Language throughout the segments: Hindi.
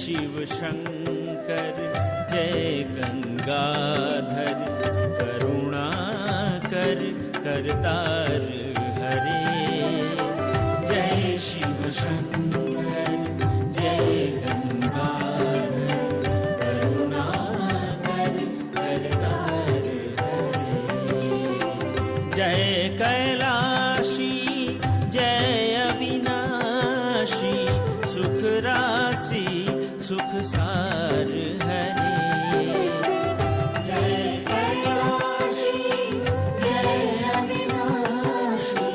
शिव शंकर जय गंगाधर करुणा कर करतार हरे। जय शिव शंकर जय गंगाधर करुणा कर करतार हरे। जय कैलाशी जय अविनाशी सुख राशि सुख सार हरे। जय कैलाशी जय अविनाशी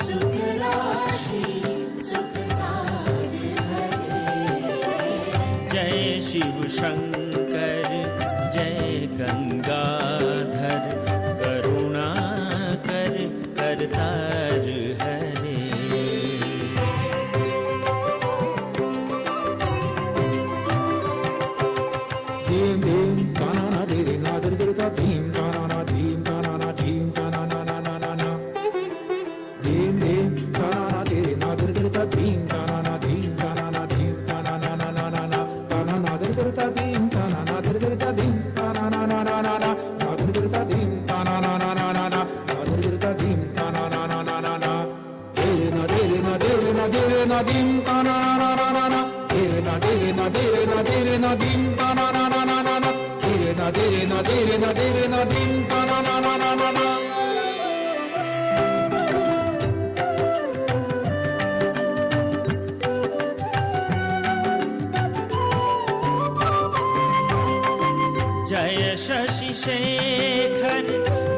सुख राशि सुख सार हरे। जय शिव शंकर जय गंगाधर करुणा कर करतार हरे। धीम धीम ताना धीरे ना धीरे धीरे ता धीम ताना धीम ताना धीम ताना ना ना ना ना ना। धीम धीम ताना धीरे ना धीरे धीरे ता धीम ताना धीम ताना धीम ताना ना ना ना ना ना। ताना ना धीरे धीरे ता धीम ताना ना धीरे धीरे ता धीम ताना ना ना ना ना ना। ना धीरे धीरे ता धीम ताना ना ना ना ना ना। ना धीरे धीरे ता धीम ताना ना ना ना ना ना। धीरे ना धीरे ना धीरे ना धीरे ना धीम ताना ना ना ना ना ना। धीरे ना धीरे ना धीरे ना धीरे ना धीम ताना ना ना ना ना ना। धीरे ना धीरे ना धीरे ना धीरे ना धीम ताना ना ना ना ना ना। जय शशि शेखर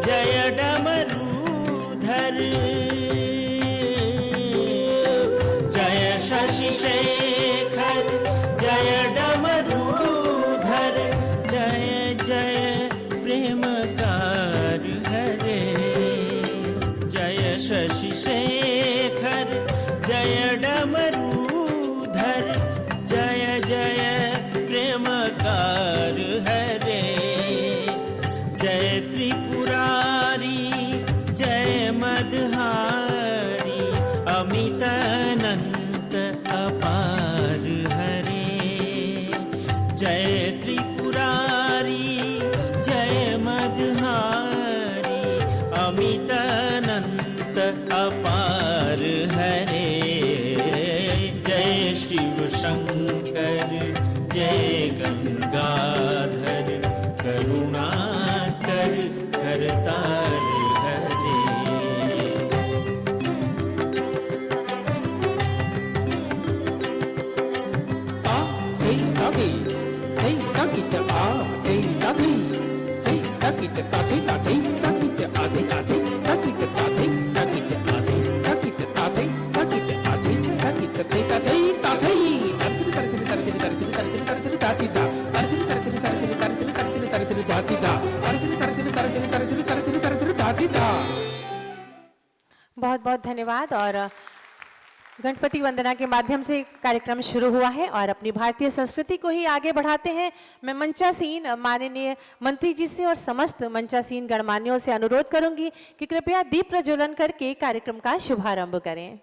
जय डमरूधर। जय शशि शेखर जय डमरूधर जय जय प्रेमकार हरे। जय शशि शेखर जय डमरूधर जय जय प्रेमकार हरे। जय त्रिपुरारी जय मदहारी अमित अनंत अपार हरे। जय त्रिपुरारी जय मदहारी अमित अनंत अपार हरे। जय शिव शंकर जय गंगाधर करुणा कर करतार हरे। बहुत बहुत धन्यवाद। और गणपति वंदना के माध्यम से कार्यक्रम शुरू हुआ है और अपनी भारतीय संस्कृति को ही आगे बढ़ाते हैं। मैं मंचासीन माननीय मंत्री जी से और समस्त मंचासीन गणमान्यों से अनुरोध करूंगी कि कृपया दीप प्रज्वलन करके कार्यक्रम का शुभारंभ करें।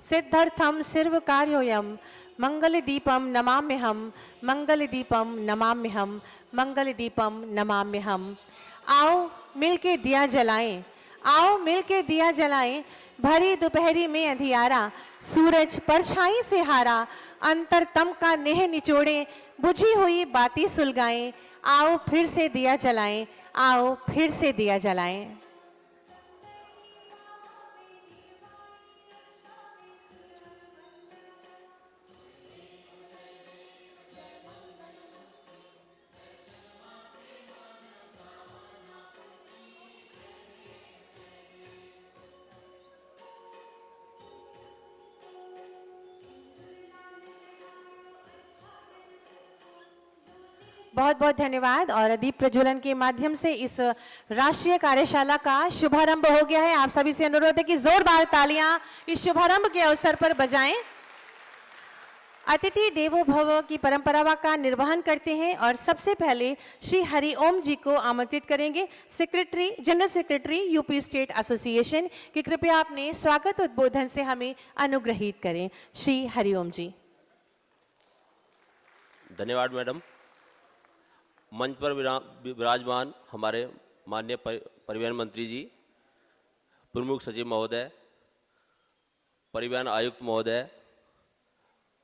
सिद्धर्थम सर्वकार्योयम मंगलदीपम नमाम्यहम मंगलदीपम नमाम्यहम मंगलदीपम नमाम्यहम। आओ मिलके दिया जलाएं, आओ मिलके दिया जलाएं। भरी दोपहरी में अंधियारा सूरज परछाई से हारा। अंतरतम का नेह निचोड़े बुझी हुई बाती सुलगाएं। आओ फिर से दिया जलाएं, आओ फिर से दिया जलाएं। बहुत बहुत धन्यवाद। और दीप प्रज्वलन के माध्यम से इस राष्ट्रीय कार्यशाला का शुभारंभ हो गया है। आप सभी से अनुरोध है कि जोरदार तालियां इस शुभारंभ के अवसर पर बजाएं। अतिथि देवो भव की परंपरा का निर्वहन करते हैं और सबसे पहले श्री हरिओम जी को आमंत्रित करेंगे, secretary, general secretary UP state association, कि कृपया अपने स्वागत उद्बोधन से हमें अनुग्रहित करें। श्री हरिओम जी। धन्यवाद मैडम। मंच पर विराजमान हमारे माननीय परिवहन मंत्री जी, प्रमुख सचिव महोदय, परिवहन आयुक्त महोदय,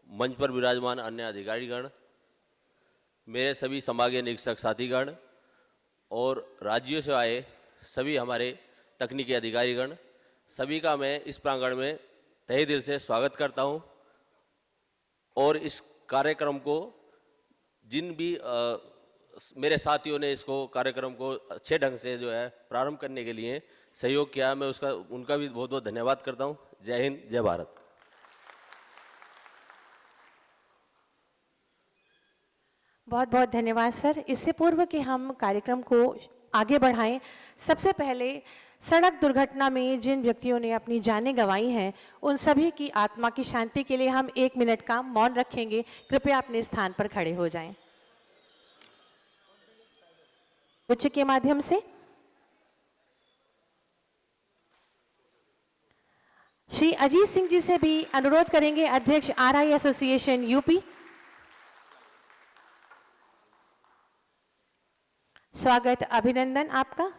मंच पर विराजमान अन्य अधिकारीगण, मेरे सभी संभागीय निरीक्षक साथीगण और राज्यों से आए सभी हमारे तकनीकी अधिकारीगण, सभी का मैं इस प्रांगण में तहे दिल से स्वागत करता हूं। और इस कार्यक्रम को जिन भी मेरे साथियों ने इसको कार्यक्रम को अच्छे ढंग से जो है प्रारंभ करने के लिए सहयोग किया, मैं उनका भी बहुत बहुत धन्यवाद करता हूं। जय हिंद, जय भारत। बहुत बहुत धन्यवाद सर। इससे पूर्व कि हम कार्यक्रम को आगे बढ़ाएं, सबसे पहले सड़क दुर्घटना में जिन व्यक्तियों ने अपनी जानें गंवाई हैं, उन सभी की आत्मा की शांति के लिए हम 1 मिनट का मौन रखेंगे। कृपया अपने स्थान पर खड़े हो जाएं। उच्च के माध्यम से श्री अजीत सिंह जी से भी अनुरोध करेंगे, अध्यक्ष आरआई एसोसिएशन यूपी। स्वागत, अभिनंदन आपका।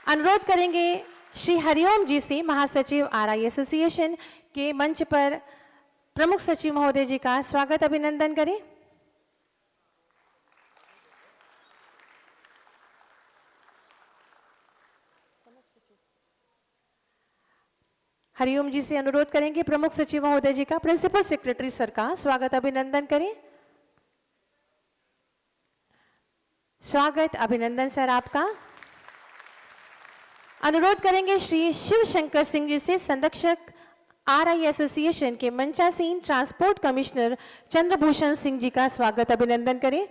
अनुरोध करेंगे श्री हरिओम जी से, महासचिव आरआई एसोसिएशन, के मंच पर प्रमुख सचिव महोदय जी का स्वागत अभिनंदन करें। हरिओम जी से अनुरोध करेंगे प्रमुख सचिव महोदय जी का प्रिंसिपल सेक्रेटरी सर का स्वागत अभिनंदन करें। स्वागत, अभिनंदन सर आपका। अनुरोध करेंगे श्री शिव शंकर सिंह जी से, संरक्षक आरआई एसोसिएशन के मंचासीन ट्रांसपोर्ट कमिश्नर चंद्रभूषण सिंह जी का स्वागत अभिनंदन करें।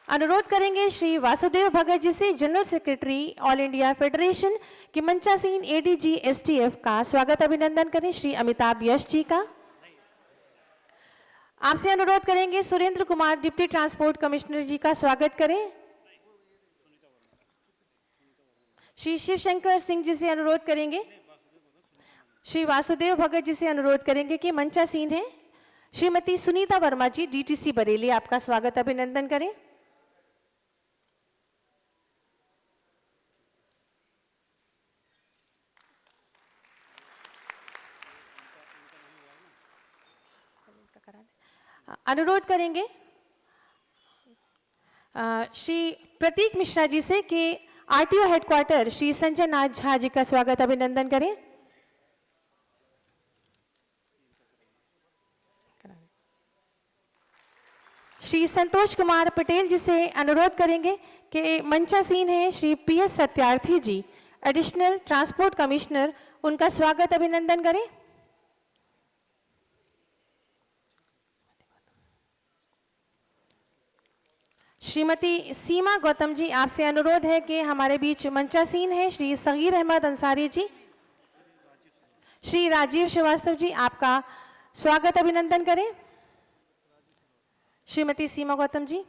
अनुरोध करेंगे श्री वासुदेव भगत जी से, general secretary all India federation के मंचासीन एडीजी एसटीएफ का स्वागत अभिनंदन करें। श्री अमिताभ यश जी का। आपसे अनुरोध करेंगे Surendra Kumar deputy transport commissioner ji का स्वागत करें। श्री शिवशंकर सिंह जी से अनुरोध करेंगे, श्री वासुदेव भगत जी से अनुरोध करेंगे कि मंचासीन है श्रीमती सुनीता वर्मा जी, डीटीसी बरेली, आपका स्वागत अभिनंदन करें। अनुरोध करेंगे श्री प्रतीक मिश्रा जी से कि आरटीओ हेडक्वार्टर श्री संजय नाथ झा जी का स्वागत अभिनंदन करें। श्री संतोष कुमार पटेल जी से अनुरोध करेंगे कि मंचासीन है श्री पीएस सत्यार्थी जी, एडिशनल ट्रांसपोर्ट कमिश्नर, उनका स्वागत अभिनंदन करें। श्रीमती सीमा गौतम जी, आपसे अनुरोध है कि हमारे बीच मंचासीन है श्री सगीर अहमद अंसारी जी, श्री राजीव श्रीवास्तव जी, आपका स्वागत अभिनंदन करें। श्रीमती सीमा गौतम जी।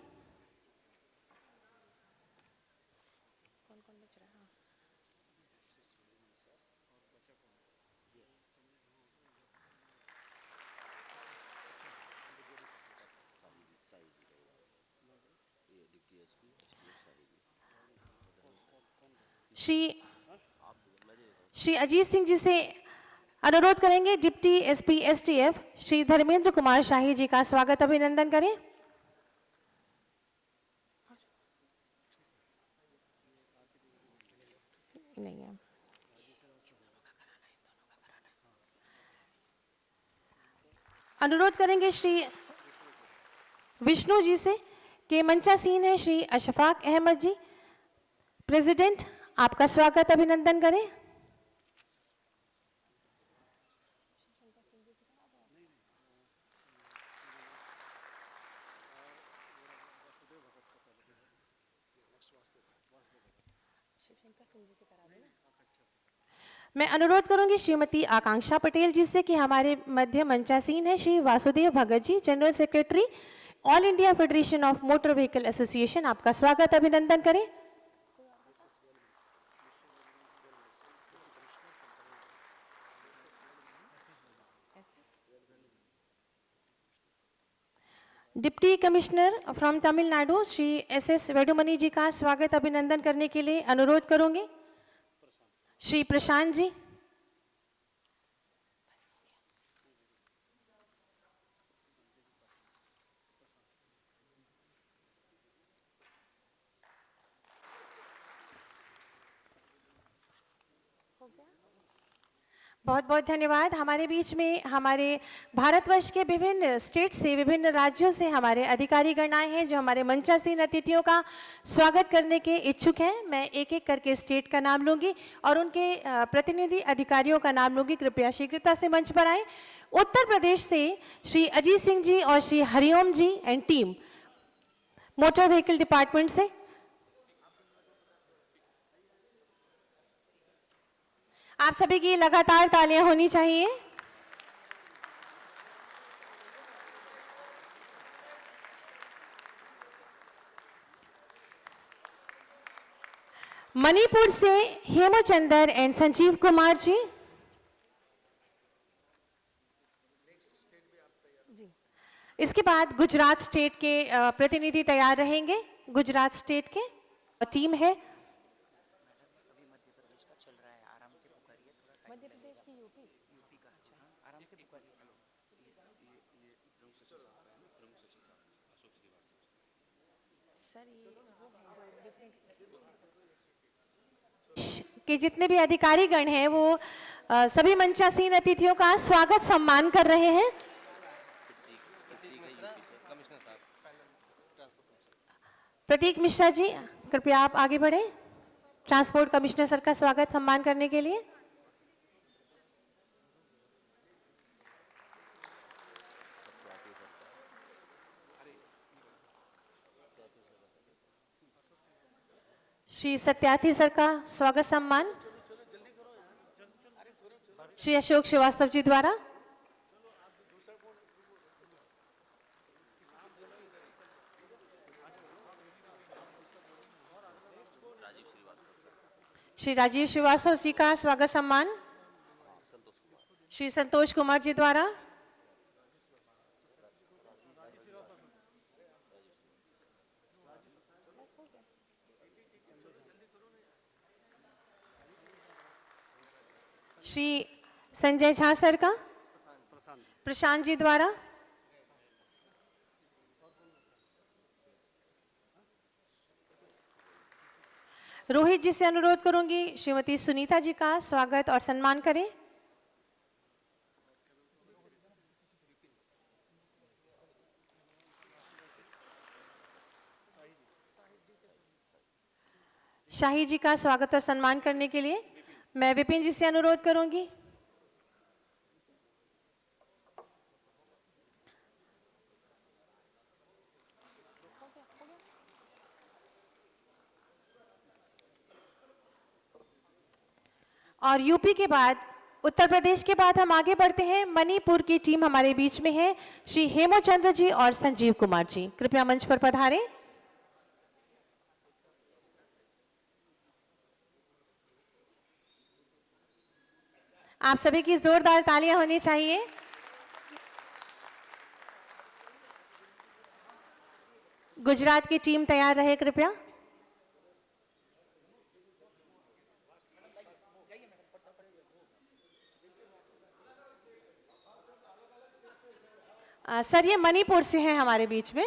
श्री अजीत सिंह जी से अनुरोध करेंगे deputy SP STF Shri Dharmendra Kumar Shahi ji का स्वागत अभिनंदन करें। नहीं है। अनुरोध करेंगे श्री विष्णु जी से कि मंचासीन है श्री अशफाक अहमद जी, प्रेसिडेंट, आपका स्वागत अभिनंदन करें। मैं अनुरोध करूंगी श्रीमती आकांक्षा पटेल जी से कि हमारे मध्य मंचासीन है Shri Vasudev Bhagat ji, general secretary all India federation of motor vehicle association. आपका स्वागत अभिनंदन करें। Deputy commissioner from Tamil Nadu Shri S Vedumani ji का स्वागत अभिनंदन करने के लिए अनुरोध करूंगी। श्री प्रशांत जी। बहुत बहुत धन्यवाद। हमारे बीच में हमारे भारतवर्ष के विभिन्न स्टेट से, विभिन्न राज्यों से हमारे अधिकारी गणाएं हैं जो हमारे मंचासीन अतिथियों का स्वागत करने के इच्छुक हैं। मैं एक एक करके स्टेट का नाम लूंगी और उनके प्रतिनिधि अधिकारियों का नाम लूंगी। कृपया शीघ्रता से मंच पर आए। उत्तर प्रदेश से श्री अजीत सिंह जी और Shri Hariom ji and team, motor vehicle department से। आप सभी की लगातार तालियां होनी चाहिए। मणिपुर से हेमचंदर एंड संजीव कुमार जी। इसके बाद गुजरात स्टेट के प्रतिनिधि तैयार रहेंगे। गुजरात स्टेट के टीम है। के जितने भी अधिकारीगण हैं वो सभी मंचासीन अतिथियों का स्वागत सम्मान कर रहे हैं। प्रतीक मिश्रा जी, कृपया आप आगे बढ़े ट्रांसपोर्ट कमिश्नर सर का स्वागत सम्मान करने के लिए। श्री सत्यार्थी सर का स्वागत सम्मान श्री अशोक श्रीवास्तव जी द्वारा। श्री राजीव श्रीवास्तव जी का स्वागत सम्मान श्री संतोष कुमार जी द्वारा। श्री संजय झा सर का प्रशांत जी द्वारा। रोहित जी से अनुरोध करूंगी श्रीमती सुनीता जी का स्वागत और सम्मान करें। शाही जी का स्वागत और सम्मान करने के लिए मैं विपिन जी से अनुरोध करूंगी। और यूपी के बाद, उत्तर प्रदेश के बाद हम आगे बढ़ते हैं। मणिपुर की टीम हमारे बीच में है श्री हेमचंद्र जी और संजीव कुमार जी। कृपया मंच पर पधारें। आप सभी की जोरदार तालियां होनी चाहिए। गुजरात की टीम तैयार रहे कृपया। सर ये मणिपुर से हैं हमारे बीच में।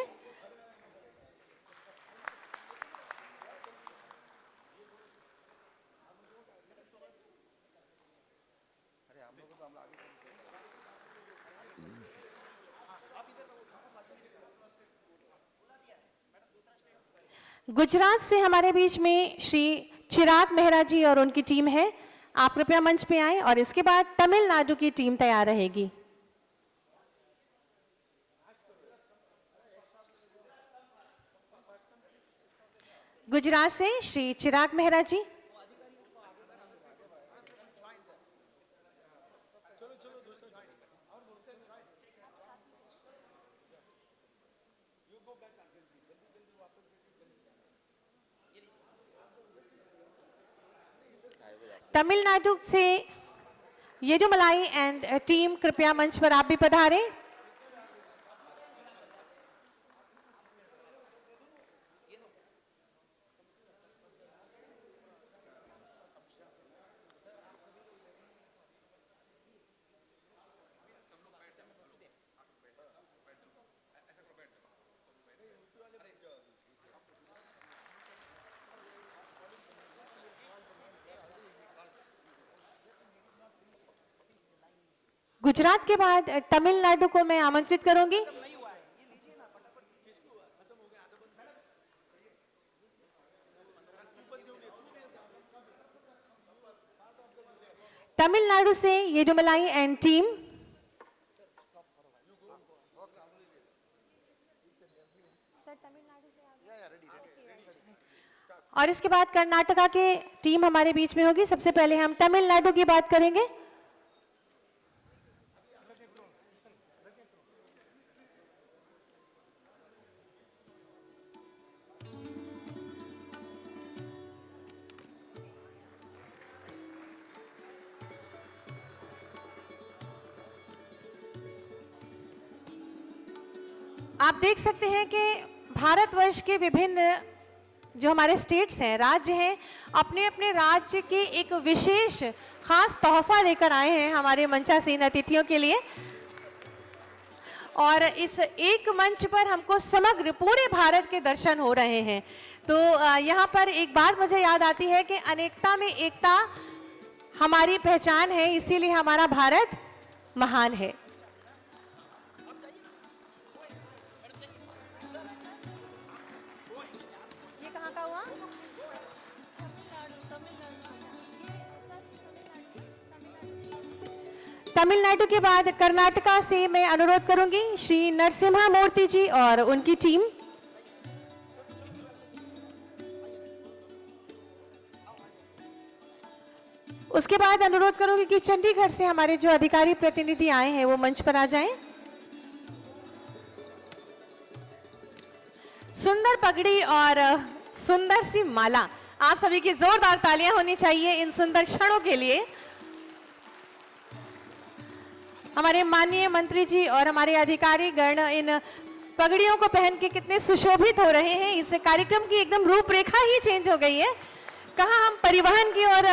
गुजरात से हमारे बीच में श्री चिराग मेहरा जी और उनकी टीम है। आप कृपया मंच पे आएं। और इसके बाद तमिलनाडु की टीम तैयार रहेगी। गुजरात से श्री चिराग मेहरा जी। तमिलनाडु से येडुमलाई एंड टीम, कृपया मंच पर आप भी पधारें। गुजरात के बाद तमिलनाडु को मैं आमंत्रित करूंगी। तमिलनाडु से येडुमलाई एंड टीम, और इसके बाद कर्नाटका के टीम हमारे बीच में होगी। सबसे पहले हम तमिलनाडु की बात करेंगे। आप देख सकते हैं कि भारतवर्ष के विभिन्न जो हमारे स्टेट्स हैं, राज्य हैं, अपने अपने राज्य के एक विशेष खास तोहफा लेकर आए हैं हमारे मंचासीन अतिथियों के लिए। और इस एक मंच पर हमको समग्र पूरे भारत के दर्शन हो रहे हैं। तो यहाँ पर एक बात मुझे याद आती है कि अनेकता में एकता हमारी पहचान है, इसीलिए हमारा भारत महान है। तमिलनाडु के बाद कर्नाटका से मैं अनुरोध करूंगी श्री नरसिम्हा मूर्ति जी और उनकी टीम। उसके बाद अनुरोध करूंगी कि चंडीगढ़ से हमारे जो अधिकारी प्रतिनिधि आए हैं वो मंच पर आ जाएं। सुंदर पगड़ी और सुंदर सी माला, आप सभी की जोरदार तालियां होनी चाहिए इन सुंदर क्षणों के लिए। हमारे माननीय मंत्री जी और हमारे अधिकारी गण इन पगड़ियों को पहन के कितने सुशोभित हो रहे हैं। इस कार्यक्रम की एकदम रूपरेखा ही चेंज हो गई है। कहाँ हम परिवहन की और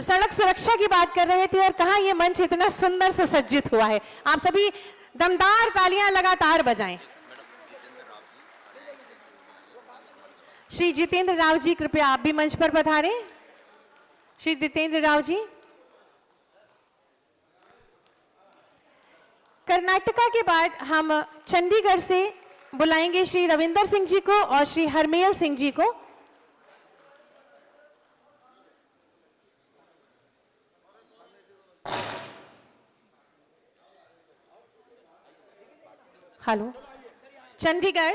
सड़क सुरक्षा की बात कर रहे थे और कहाँ ये मंच इतना सुंदर सुसज्जित हुआ है। आप सभी दमदार तालियां लगातार बजाएं। श्री जितेंद्र राव जी, कृपया आप भी मंच पर पधारें। श्री जितेंद्र राव जी। कर्नाटका के बाद हम चंडीगढ़ से बुलाएंगे श्री रविंदर सिंह जी को और श्री हरमेल सिंह जी को। हेलो, चंडीगढ़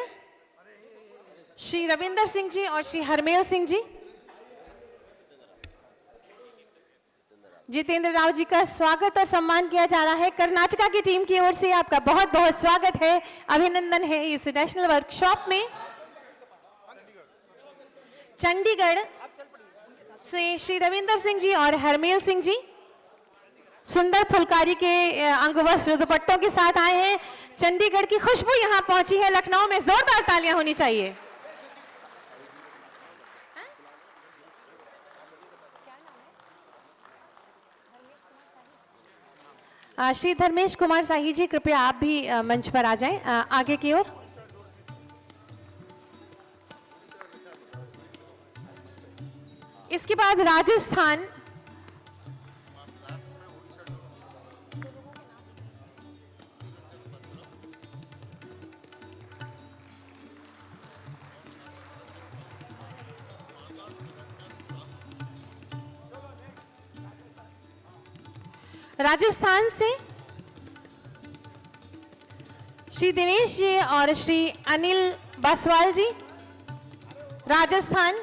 श्री रविंदर सिंह जी और श्री हरमेल सिंह जी। जितेंद्र राव जी का स्वागत और सम्मान किया जा रहा है। कर्नाटका की टीम की ओर से आपका बहुत बहुत स्वागत है, अभिनंदन है इस नेशनल वर्कशॉप में। चंडीगढ़ से श्री रविंदर सिंह जी और हरमेल सिंह जी सुंदर फुलकारी के अंगवस्त्र दुपट्टों के साथ आए हैं। चंडीगढ़ की खुशबू यहां पहुंची है। लखनऊ में जोरदार तालियां होनी चाहिए। श्री धर्मेश कुमार साही जी, कृपया आप भी मंच पर आ जाएं आगे की ओर। इसके बाद राजस्थान, राजस्थान से श्री दिनेश जी और श्री अनिल बासवाल जी। राजस्थान,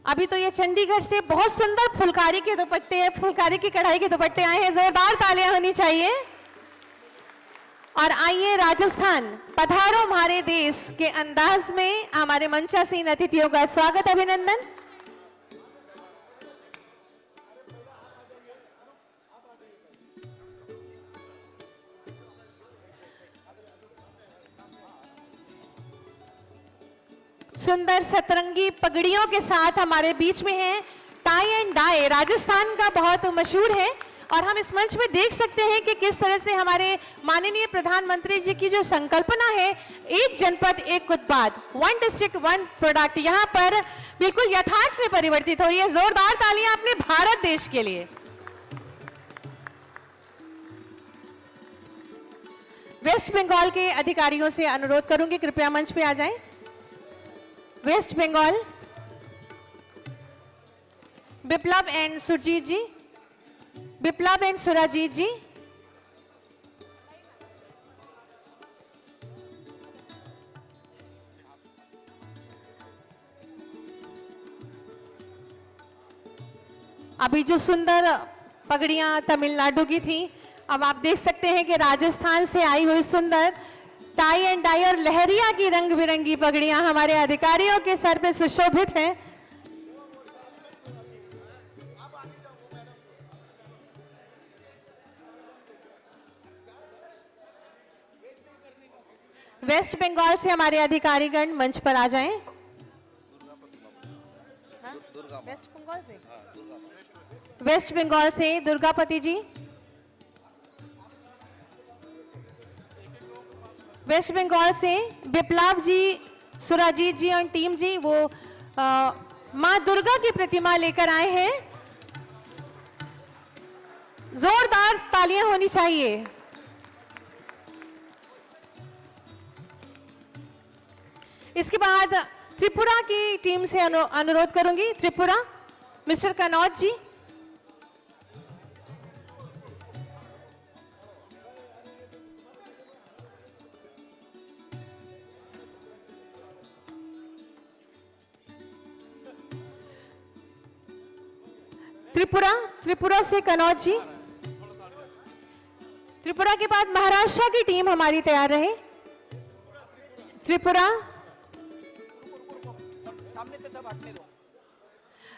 अभी तो ये चंडीगढ़ से बहुत सुंदर फुलकारी के दुपट्टे, फुलकारी की कढ़ाई के दुपट्टे आए हैं। जोरदार तालियां होनी चाहिए। और आइए राजस्थान पधारो हमारे देश के अंदाज में हमारे मंचासीन अतिथियों का स्वागत अभिनंदन। सुंदर सतरंगी पगड़ियों के साथ हमारे बीच में है टाई एंड डाई, राजस्थान का बहुत मशहूर है। और हम इस मंच में देख सकते हैं कि किस तरह से हमारे माननीय प्रधानमंत्री जी की जो संकल्पना है, एक जनपद एक उत्पाद, 1 डिस्ट्रिक्ट 1 प्रोडक्ट, यहाँ पर बिल्कुल यथार्थ में परिवर्तित हो रही है। जोरदार तालियां अपने भारत देश के लिए। वेस्ट बंगाल के अधिकारियों से अनुरोध करूंगी कृपया मंच पे आ जाएं। West Bengal, Biplab and Surjit ji, Biplab and Surajit ji. अभी जो सुंदर पगड़ियां तमिलनाडु की थी, अब आप देख सकते हैं कि राजस्थान से आई हुई सुंदर टाई एंड डाई और लहरिया की रंग बिरंगी पगड़ियां हमारे अधिकारियों के सर पे सुशोभित हैं। वेस्ट बंगाल से हमारे अधिकारीगण मंच पर आ जाएं। वेस्ट बंगाल से, वेस्ट बंगाल से दुर्गापति जी, वेस्ट बंगाल से बिप्लब जी, सुराजीत जी और टीम जी, वो मां दुर्गा की प्रतिमा लेकर आए हैं। जोरदार तालियां होनी चाहिए। इसके बाद त्रिपुरा की टीम से अनुरोध करूंगी। त्रिपुरा, मिस्टर कनौज जी। त्रिपुरा, त्रिपुरा से कनौज जी। त्रिपुरा के बाद महाराष्ट्र की टीम हमारी तैयार रहे। त्रिपुरा,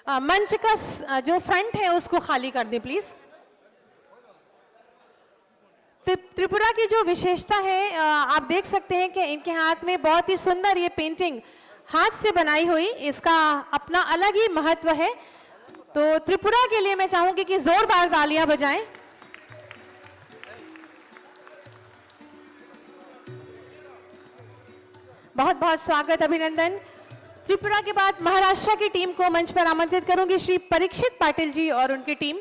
मंच का जो फ्रंट है उसको खाली कर दें प्लीज। त्रिपुरा की जो विशेषता है, आप देख सकते हैं कि इनके हाथ में बहुत ही सुंदर ये पेंटिंग हाथ से बनाई हुई, इसका अपना अलग ही महत्व है। तो त्रिपुरा के लिए मैं चाहूंगी कि जोरदार तालियां बजाएं। बहुत बहुत स्वागत अभिनंदन। त्रिपुरा के बाद महाराष्ट्र की टीम को मंच पर आमंत्रित करूंगी, श्री परीक्षित पाटिल जी और उनकी टीम।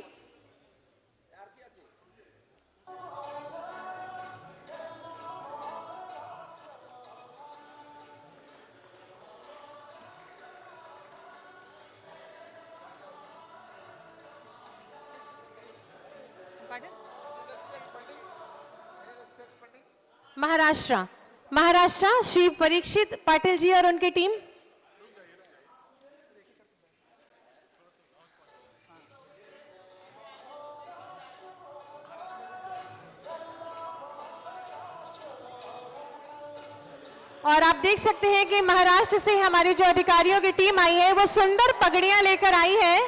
महाराष्ट्र, महाराष्ट्र श्री परीक्षित पाटिल जी और उनकी टीम। और आप देख सकते हैं कि महाराष्ट्र से हमारी जो अधिकारियों की टीम आई है वो सुंदर पगड़ियां लेकर आई है।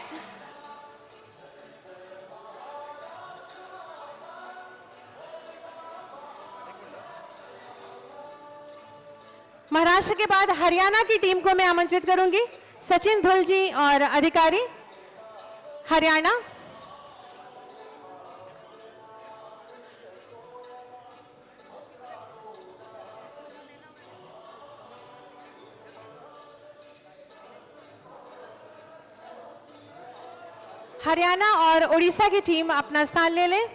महाराष्ट्र के बाद हरियाणा की टीम को मैं आमंत्रित करूंगी, सचिन धुल जी और अधिकारी हरियाणा। हरियाणा और उड़ीसा की टीम अपना स्थान ले लें।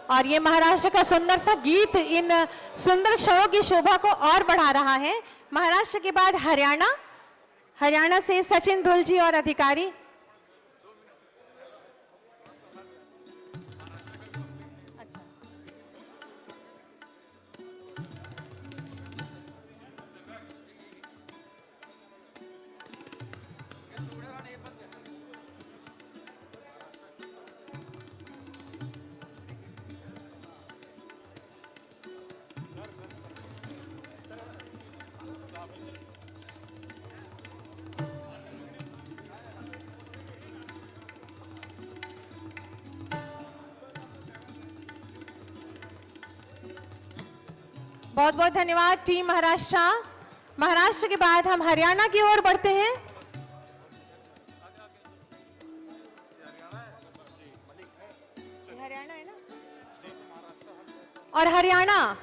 और ये महाराष्ट्र का सुंदर सा गीत इन सुंदर क्षणों की शोभा को और बढ़ा रहा है। महाराष्ट्र के बाद हरियाणा हरियाणा से सचिन धुल जी और अधिकारी। बहुत बहुत धन्यवाद टीम महाराष्ट्र। महाराष्ट्र के बाद हम हरियाणा की ओर बढ़ते हैं। हरियाणा है ना? और हरियाणा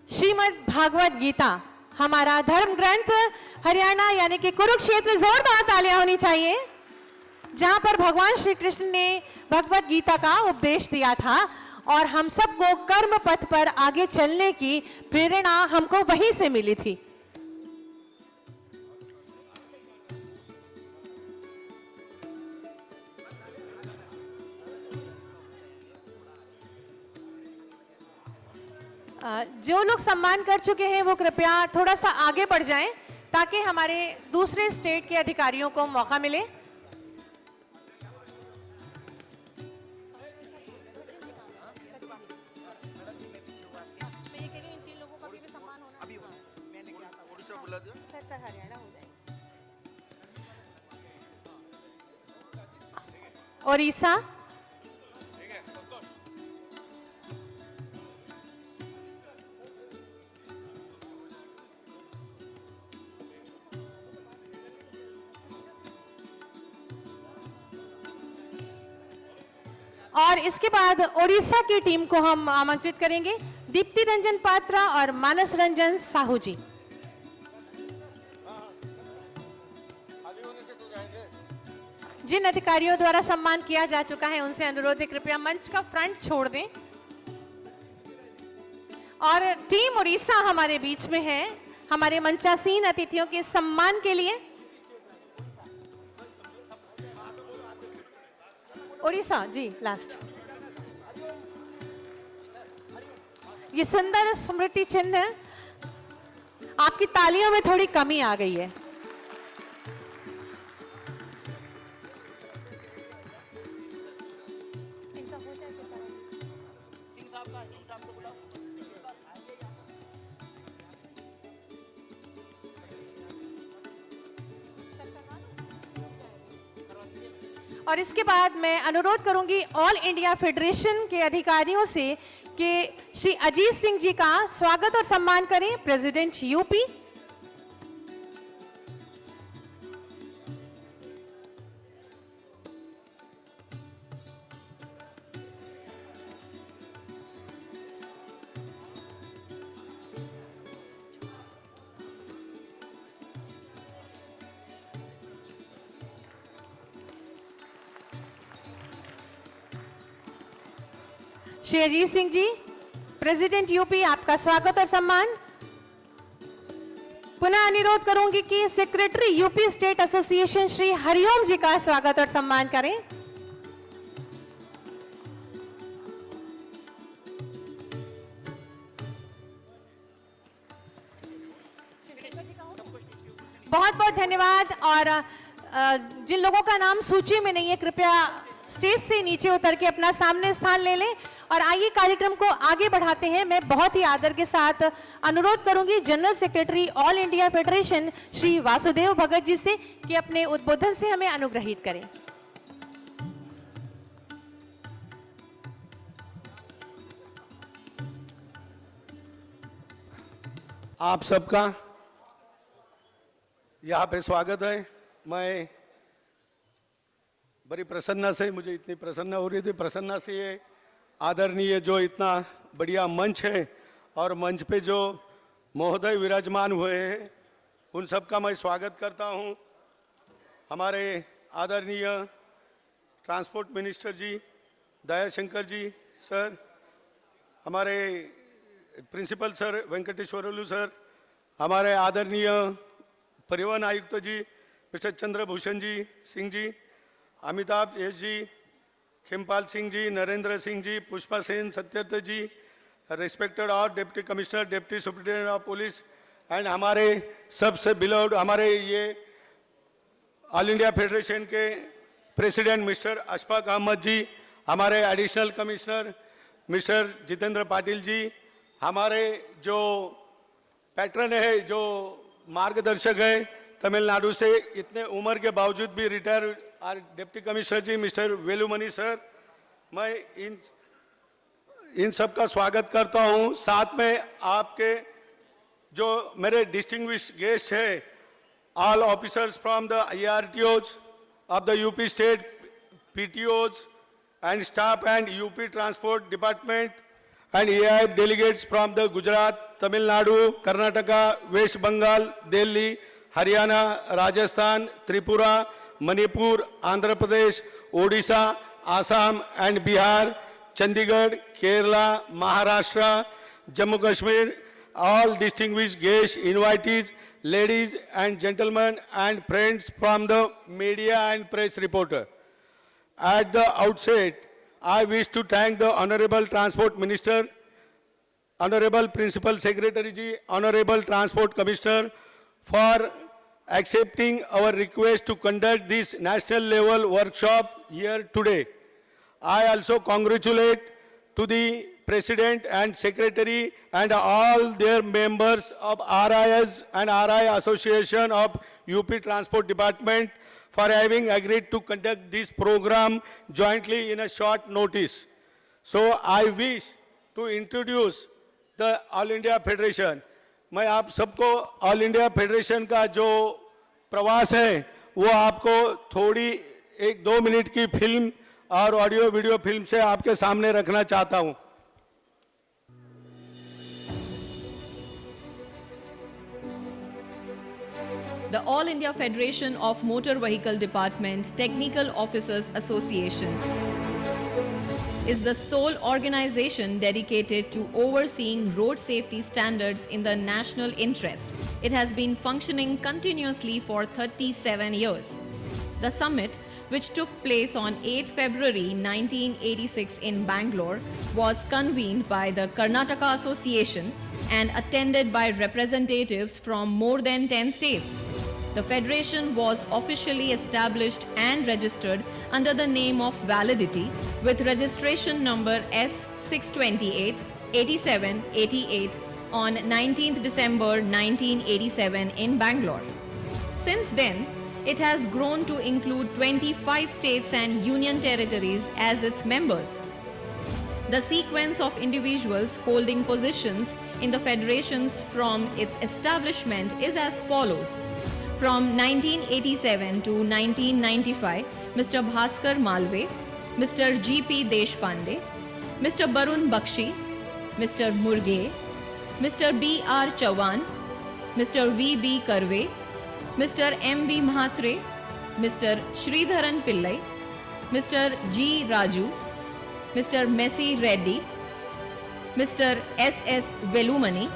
श्रीमद् भागवत गीता, हमारा धर्म ग्रंथ हरियाणा यानी कि कुरुक्षेत्र, जोरदार तालियां होनी चाहिए, जहां पर भगवान श्री कृष्ण ने भगवत गीता का उपदेश दिया था और हम सबको कर्म पथ पर आगे चलने की प्रेरणा हमको वहीं से मिली थी। जो लोग सम्मान कर चुके हैं वो कृपया थोड़ा सा आगे बढ़ जाएं ताकि हमारे दूसरे स्टेट के अधिकारियों को मौका मिले। ओडिशा, और इसके बाद ओडिशा की टीम को हम आमंत्रित करेंगे, दीप्ति रंजन पात्रा और मानस रंजन साहू जी। जिन अधिकारियों द्वारा सम्मान किया जा चुका है उनसे अनुरोध है कृपया मंच का फ्रंट छोड़ दें। और टीम उड़ीसा हमारे बीच में है हमारे मंचासीन अतिथियों के सम्मान के लिए। उड़ीसा जी लास्ट। ये सुंदर स्मृति चिन्ह, आपकी तालियों में थोड़ी कमी आ गई है। और इसके बाद मैं अनुरोध करूंगी ऑल इंडिया फेडरेशन के अधिकारियों से कि श्री अजीत सिंह जी का स्वागत और सम्मान करें, president UP. Shri Ajit Singh ji, president UP, आपका स्वागत और सम्मान। पुनः अनुरोध करूंगी कि secretary UP state association Shri Hariom ji का स्वागत और सम्मान करें। बहुत बहुत धन्यवाद। और जिन लोगों का नाम सूची में नहीं है कृपया स्टेज से नीचे उतर के अपना सामने स्थान ले लें। और आइए कार्यक्रम को आगे बढ़ाते हैं। मैं बहुत ही आदर के साथ अनुरोध करूंगी general secretary all India federation Shri Vasudev Bhagat ji से कि अपने उद्बोधन से हमें अनुग्रहित करें। आप सबका यहाँ पे स्वागत है। मैं बड़ी प्रसन्नता से, मुझे इतनी प्रसन्नता हो रही थी, प्रसन्नता से ये आदरणीय जो इतना बढ़िया मंच है और मंच पे जो महोदय विराजमान हुए हैं उन सबका मैं स्वागत करता हूँ। हमारे आदरणीय transport minister ji Dayashankar ji sir, हमारे प्रिंसिपल सर वेंकटेश्वरलू सर, हमारे आदरणीय परिवहन आयुक्त ji mister Chandrabhushan ji Singh ji, Amitabh S ji, Khimpal Singh ji, Narendra Singh ji, Pushpa Sen Satyarth ji, respected और deputy commissioner, deputy superintendent of police and हमारे सबसे बिलोव्ड हमारे ये ऑल इंडिया फेडरेशन के प्रेसिडेंट मिस्टर अशफाक अहमद जी, हमारे additional commissioner mister Jitendra Patil ji, हमारे जो पैटर्न है, जो मार्गदर्शक है तमिलनाडु से, इतने उम्र के बावजूद भी रिटायर डिप्टी कमिश्नर जी मिस्टर वेलुमणि सर, मैं इन सब का स्वागत करता हूं। साथ में आपके जो मेरे डिस्टिंग्विश गेस्ट है, all officers from the IRTOs of the UP state, PTOs and staff and UP Transport Department and AIF delegates from the Gujarat, Tamil Nadu, Karnataka, West Bengal, Delhi, Haryana, Rajasthan, Tripura, Manipur, Andhra Pradesh, Odisha, Assam and Bihar, Chandigarh, Kerala, Maharashtra, Jammu Kashmir, all distinguished guests, invitees, ladies and gentlemen and friends from the media and press reporter. At the outset, I wish to thank the Honorable Transport Minister, Honorable Principal Secretary Ji, Honorable Transport Commissioner for accepting our request to conduct this national level workshop here today. I also congratulate to the President and Secretary and all their members of RIS and RI Association of UP Transport Department for having agreed to conduct this program jointly in a short notice. So I wish to introduce the All India Federation. मैं आप सबको ऑल इंडिया फेडरेशन का जो प्रवास है वो आपको थोड़ी 1-2 मिनट की फिल्म और ऑडियो वीडियो फिल्म से आपके सामने रखना चाहता हूं। The All India Federation of Motor Vehicle Department Technical Officers Association is the sole organization dedicated to overseeing road safety standards in the national interest. It has been functioning continuously for 37 years. The summit, which took place on 8 February 1986 in Bangalore, was convened by the Karnataka Association and attended by representatives from more than 10 states. The federation was officially established and registered under the name of Validity with registration number S628 8788 on 19th December 1987 in Bangalore. Since then, it has grown to include 25 states and union territories as its members. The sequence of individuals holding positions in the federations from its establishment is as follows. From 1987 to 1995, Mr. Bhaskar Malve, Mr. G.P. Deshpande, Mr. Barun Bakshi, Mr. Murge, Mr. B.R. Chavan, Mr. V.B. Karve, Mr. M.B. Mahatre, Mr. Sridharan Pillai, Mr. G. Raju, Mr. Messi Reddy, Mr. S.S. Velumani,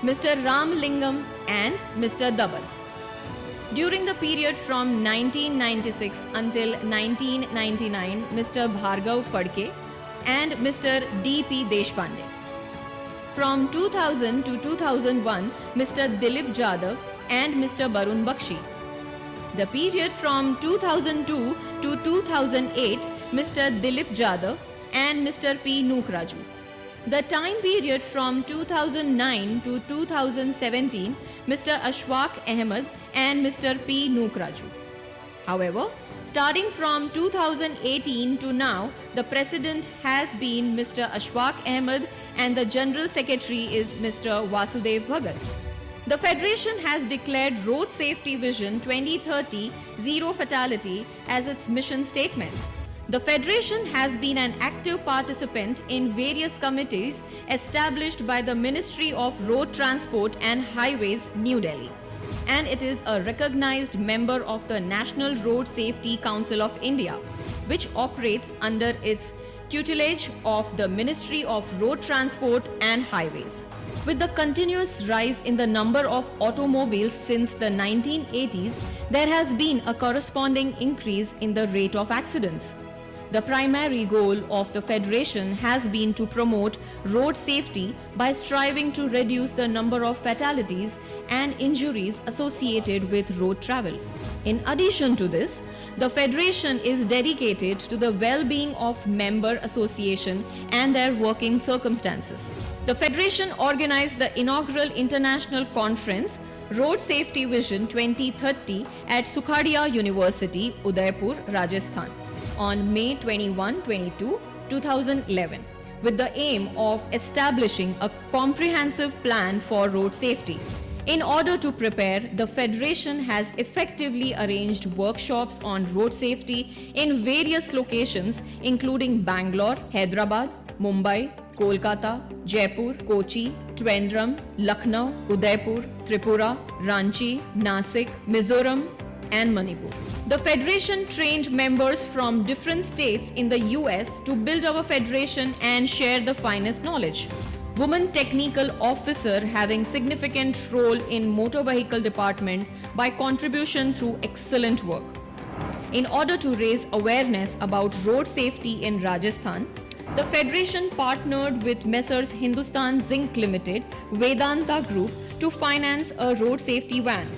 Mr. Ram Lingam and Mr. Dabas. During the period from 1996 until 1999, Mr. Bhargav Fadke and Mr. D.P. Deshpande. From 2000 to 2001, Mr. Dilip Jadhav and Mr. Barun Bakshi. The period from 2002 to 2008, Mr. Dilip Jadhav and Mr. P. Nukraju. The time period from 2009 to 2017, Mr. Ashfaq Ahmed and Mr. P. Nukraju. However, starting from 2018 to now, the president has been Mr. Ashfaq Ahmed and the General Secretary is Mr. Vasudev Bhagat. The Federation has declared Road Safety Vision 2030 Zero Fatality as its mission statement. The Federation has been an active participant in various committees established by the Ministry of Road Transport and Highways, New Delhi. And it is a recognized member of the National Road Safety Council of India, which operates under its tutelage of the Ministry of Road Transport and Highways. With the continuous rise in the number of automobiles since the 1980s, there has been a corresponding increase in the rate of accidents. The primary goal of the Federation has been to promote road safety by striving to reduce the number of fatalities and injuries associated with road travel. In addition to this, the Federation is dedicated to the well-being of member association and their working circumstances. The Federation organized the inaugural international conference Road Safety Vision 2030 at Sukhadia University, Udaipur, Rajasthan on May 21-22, 2011 with the aim of establishing a comprehensive plan for road safety. In order to prepare, the Federation has effectively arranged workshops on road safety in various locations including Bangalore, Hyderabad, Mumbai, Kolkata, Jaipur, Kochi, Trivandrum, Lucknow, Udaipur, Tripura, Ranchi, Nasik, Mizoram, and Manipur. The Federation trained members from different states in the US to build our Federation and share the finest knowledge. Women Technical Officer having significant role in Motor Vehicle Department by contribution through excellent work. In order to raise awareness about road safety in Rajasthan, the Federation partnered with Messrs Hindustan Zinc Limited, Vedanta Group to finance a road safety van.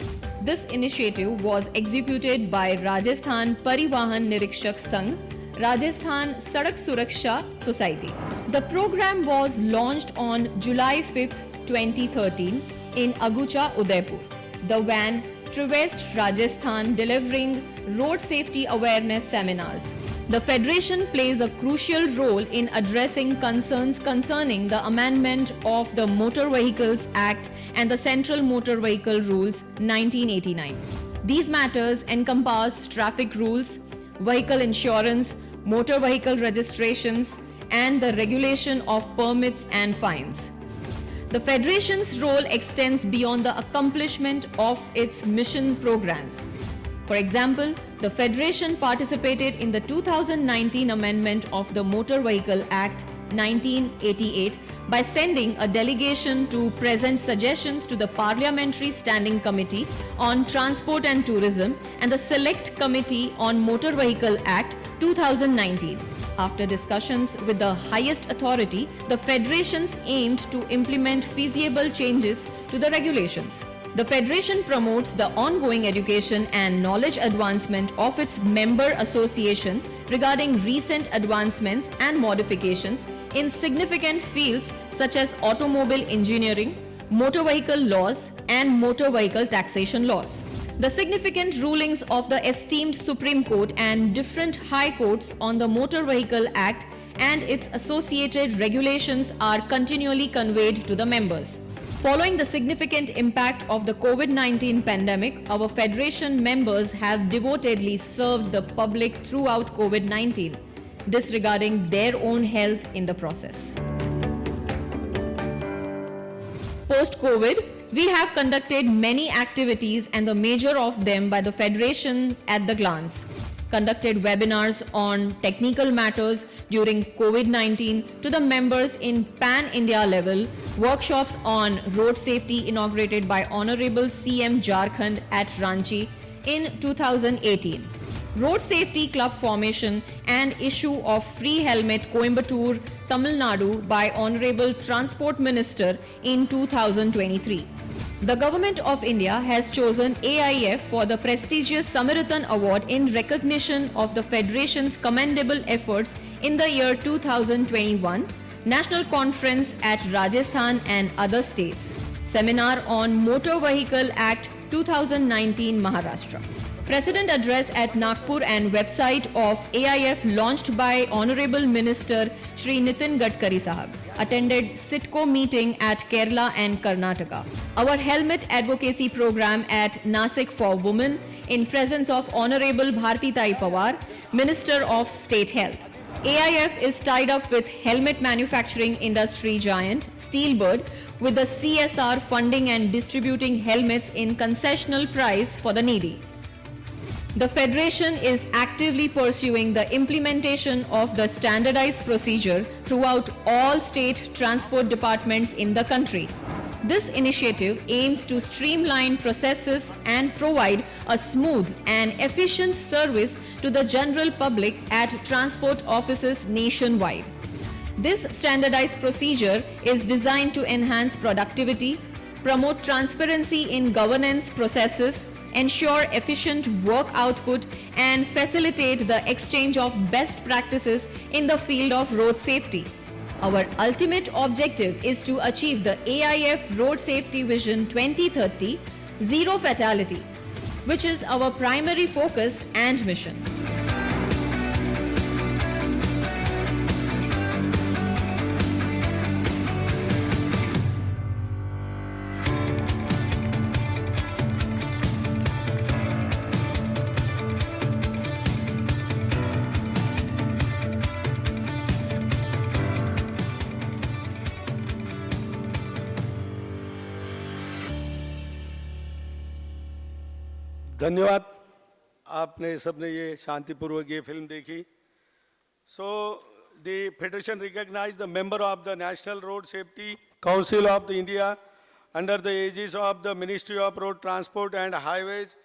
This initiative was executed by Rajasthan Parivahan Nirikshak Sangh, Rajasthan Sadak Suraksha Society. The program was launched on July 5, 2013 in Agucha, Udaipur. The van traversed Rajasthan delivering road safety awareness seminars. The Federation plays a crucial role in addressing concerns concerning the amendment of the Motor Vehicles Act and the Central Motor Vehicle Rules 1989. These matters encompass traffic rules, vehicle insurance, motor vehicle registrations, and the regulation of permits and fines. The Federation's role extends beyond the accomplishment of its mission programs. For example, the Federation participated in the 2019 amendment of the Motor Vehicle Act 1988 by sending a delegation to present suggestions to the Parliamentary Standing Committee on Transport and Tourism and the Select Committee on Motor Vehicle Act 2019. After discussions with the highest authority, the federations aimed to implement feasible changes to the regulations. The Federation promotes the ongoing education and knowledge advancement of its member association regarding recent advancements and modifications in significant fields such as automobile engineering, motor vehicle laws, and motor vehicle taxation laws. The significant rulings of the esteemed Supreme Court and different high courts on the Motor Vehicle Act and its associated regulations are continually conveyed to the members. Following the significant impact of the COVID-19 pandemic, our Federation members have devotedly served the public throughout COVID-19, disregarding their own health in the process. Post-COVID, we have conducted many activities and the major of them by the Federation at the glance. Conducted webinars on technical matters during COVID-19 to the members in pan-India level, workshops on road safety inaugurated by Honorable CM Jharkhand at Ranchi in 2018. Road Safety Club formation and issue of free helmet Coimbatore, Tamil Nadu by Honorable Transport Minister in 2023. The Government of India has chosen AIF for the prestigious Samaritan Award in recognition of the Federation's commendable efforts in the year 2021, National Conference at Rajasthan and other states, Seminar on Motor Vehicle Act 2019 Maharashtra. President address at Nagpur and website of AIF launched by Honorable Minister Shri Nitin Gadkari Sahab. Attended CITCO meeting at Kerala and Karnataka. Our helmet advocacy program at Nasik for Women in presence of Honorable Bharti Tai Pawar, Minister of State Health. AIF is tied up with helmet manufacturing industry giant Steelbird with the CSR funding and distributing helmets in concessional price for the needy. The Federation is actively pursuing the implementation of the standardized procedure throughout all state transport departments in the country. This initiative aims to streamline processes and provide a smooth and efficient service to the general public at transport offices nationwide. This standardized procedure is designed to enhance productivity, promote transparency in governance processes, ensure efficient work output, and facilitate the exchange of best practices in the field of road safety. Our ultimate objective is to achieve the AIF Road Safety Vision 2030, Zero Fatality, which is our primary focus and mission. धन्यवाद, आपने सबने ये शांतिपूर्वक ये फिल्म देखी. So the Federation recognized the member of the National Road Safety Council of the India under the aegis of the Ministry of Road Transport and Highways.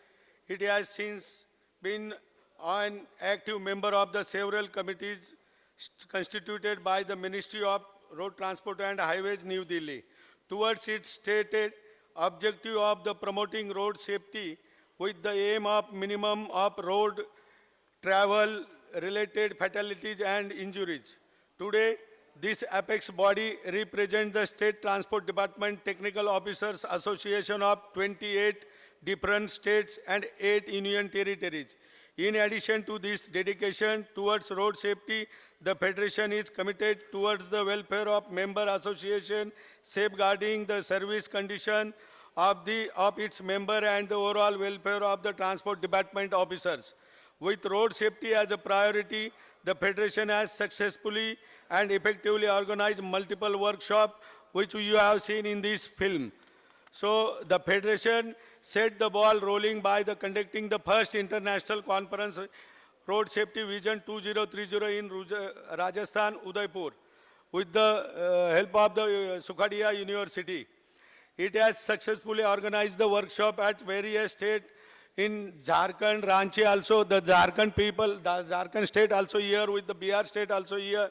It has since been an active member of the several committees constituted by the Ministry of Road Transport and Highways, New Delhi, towards its stated objective of the promoting road safety with the aim of minimum of road travel related fatalities and injuries. Today, this apex body represents the State Transport Department Technical Officers Association of 28 different states and 8 union territories. In addition to this dedication towards road safety, the Federation is committed towards the welfare of member association, safeguarding the service condition of its member and the overall welfare of the transport department officers. With road safety as a priority, the Federation has successfully and effectively organized multiple workshops, which you have seen in this film. So the Federation set the ball rolling by conducting the first international conference, Road Safety Vision 2030 in Rajasthan, Udaipur, with the help of the Sukhadia University. It has successfully organized the workshop at various states in Jharkhand, Ranchi also, the Jharkhand people, the Jharkhand state also here, with the Bihar state also here.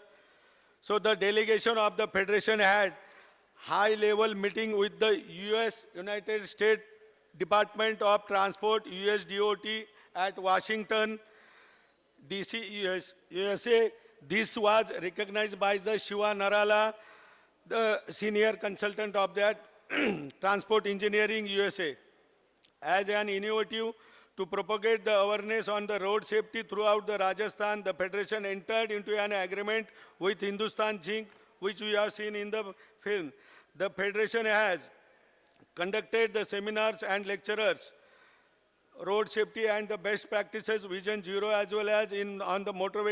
So the delegation of the Federation had high-level meeting with the United States Department of Transport, USDOT, at Washington, DC, USA. This was recognized by the Shiva Narala, the senior consultant of that Transport Engineering USA, as an innovative to propagate the awareness on the road safety throughout the Rajasthan. The Federation entered into an agreement with Hindustan Zinc, which we have seen in the film. The Federation has conducted the seminars and lecturers, road safety and the best practices Vision Zero, as well as on the Motor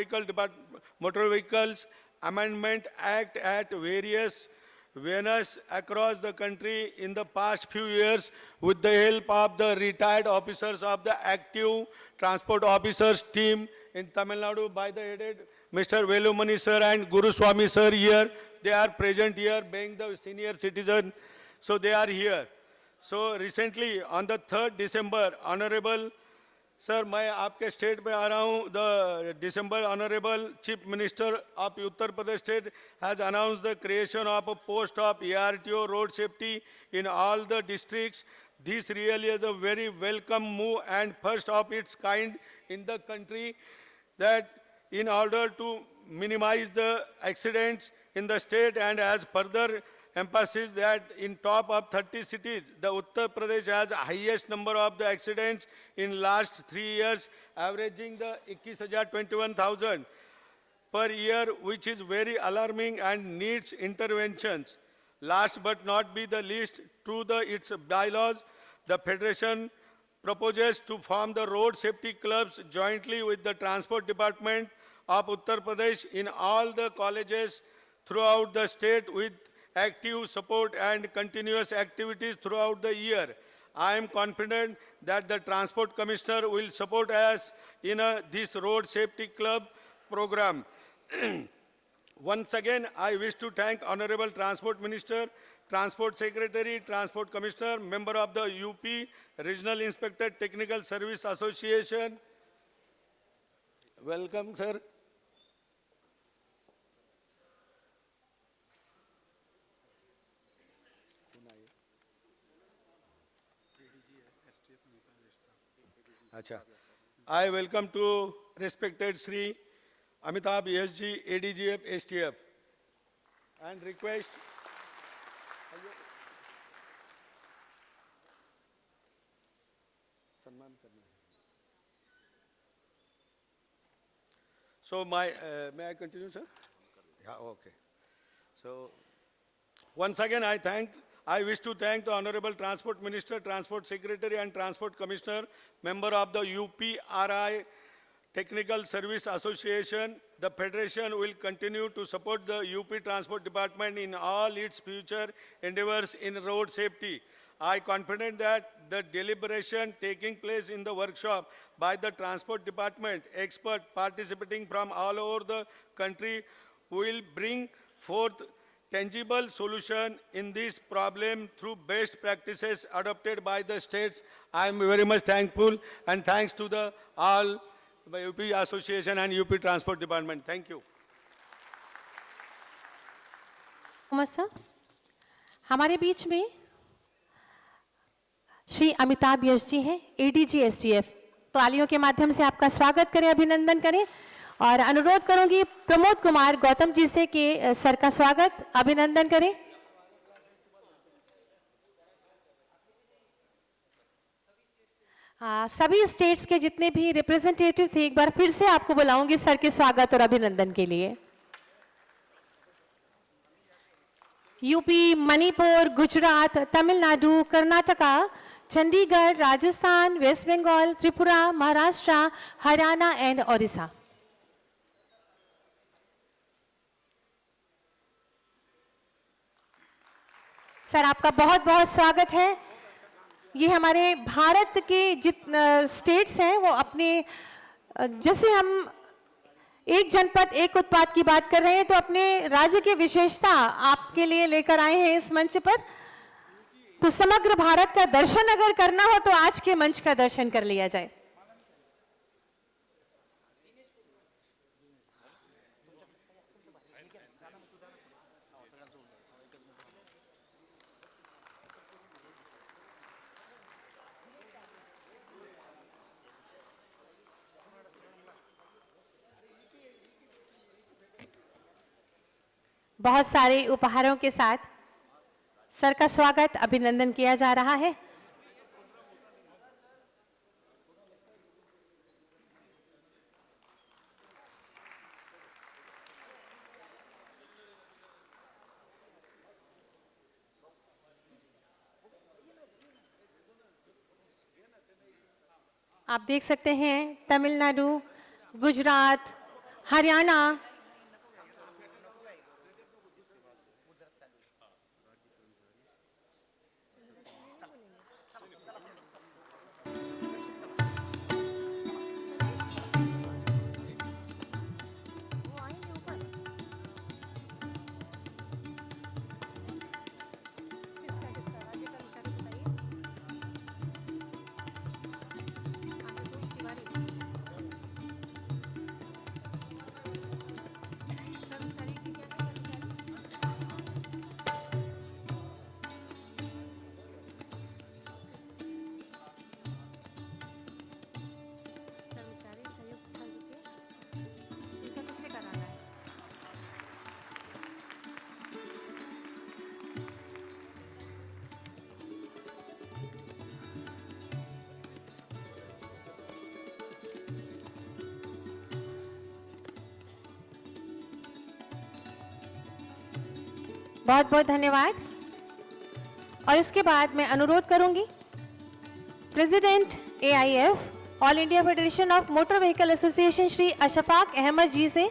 Vehicles Amendment Act at various venues across the country in the past few years, with the help of the retired officers of the active transport officers team in Tamil Nadu by the headed Mr. Velumani sir and Guru Swami sir here. They are present here being the senior citizen, so they are here. So recently on the 3rd December, Honorable Sir, मैं आपके स्टेट में आ रहा हूँ. The December Honorable Chief Minister of Uttar Pradesh State has announced the creation of a post of ARTO road safety in all the districts. This really is a very welcome move and first of its kind in the country, that in order to minimize the accidents in the state, and as further emphasis that in top of 30 cities, the Uttar Pradesh has highest number of the accidents in last 3 years, averaging the 21,000 per year, which is very alarming and needs interventions. Last but not be the least, through its bylaws, the Federation proposes to form the road safety clubs jointly with the Transport Department of Uttar Pradesh in all the colleges throughout the state, with active support and continuous activities throughout the year. I am confident that the Transport Commissioner will support us in this road safety club program. Once again, I wish to thank Honorable Transport Minister Transport Secretary, Transport Commissioner, member of the UP Regional Inspector Technical Service Association. Welcome, sir. Acha. I welcome to respected Sri Amitabh ESG, ADGF, STF, and request So may I continue, sir? Yeah, okay. So once again, I wish to thank the Honorable Transport Minister, Transport Secretary and Transport Commissioner, member of the UPRI Technical Service Association. The Federation will continue to support the UP Transport Department in all its future endeavors in road safety. I am confident that the deliberation taking place in the workshop by the Transport Department expert participating from all over the country will bring forth tangible solution in this problem through best practices adopted by the states. I am very much thankful and thanks to the all UP Association and UP Transport Department. Thank you. Sir हमारे बीच में श्री अमिताभ यश जी हैं, एडीजी एसटीएफ। तालियों के माध्यम से आपका स्वागत करें, अभिनंदन करें और अनुरोध करूंगी प्रमोद कुमार गौतम जी से कि सर का स्वागत अभिनंदन करें। सभी स्टेट्स के जितने भी रिप्रेजेंटेटिव थे एक बार फिर से आपको बुलाऊंगी सर के स्वागत और अभिनंदन के लिए। UP, Manipur, Gujarat, Tamil Nadu, Karnataka, Chandigarh, Rajasthan, West Bengal, Tripura, Maharashtra, Haryana and Odisha. Sir आपका बहुत बहुत स्वागत है। ये हमारे भारत के जितने स्टेट्स हैं वो अपने जैसे हम एक जनपद एक उत्पाद की बात कर रहे हैं तो अपने राज्य की विशेषता आपके लिए लेकर आए हैं इस मंच पर। तो समग्र भारत का दर्शन अगर करना हो तो आज के मंच का दर्शन कर लिया जाए। बहुत सारे उपहारों के साथ सर का स्वागत अभिनंदन किया जा रहा है। आप देख सकते हैं तमिलनाडु, गुजरात, हरियाणा, बहुत बहुत धन्यवाद। और इसके बाद मैं अनुरोध करूंगी president AIF all India federation of motor vehicle association Shri Ashfaq Ahmad ji से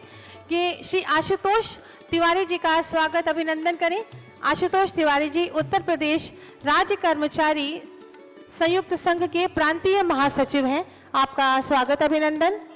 कि श्री आशुतोष तिवारी जी का स्वागत अभिनंदन करें। आशुतोष तिवारी जी उत्तर प्रदेश राज्य कर्मचारी संयुक्त संघ के प्रांतीय महासचिव हैं। आपका स्वागत अभिनंदन।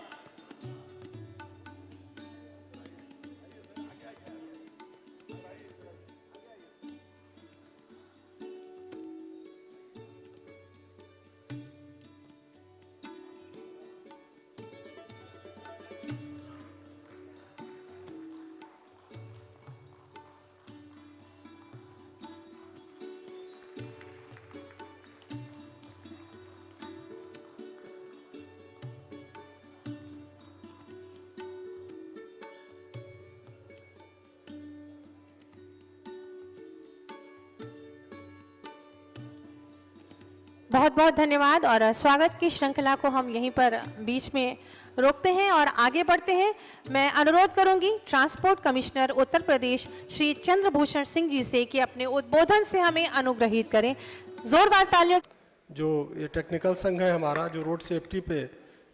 बहुत बहुत धन्यवाद। और स्वागत की श्रृंखला को हम यहीं पर बीच में रोकते हैं और आगे बढ़ते हैं। मैं अनुरोध करूंगी ट्रांसपोर्ट कमिश्नर उत्तर प्रदेश श्री चंद्रभूषण सिंह जी से कि अपने उद्बोधन से हमें अनुग्रहित करें। जोरदार तालियों। जो ये टेक्निकल संघ है हमारा, जो रोड सेफ्टी पे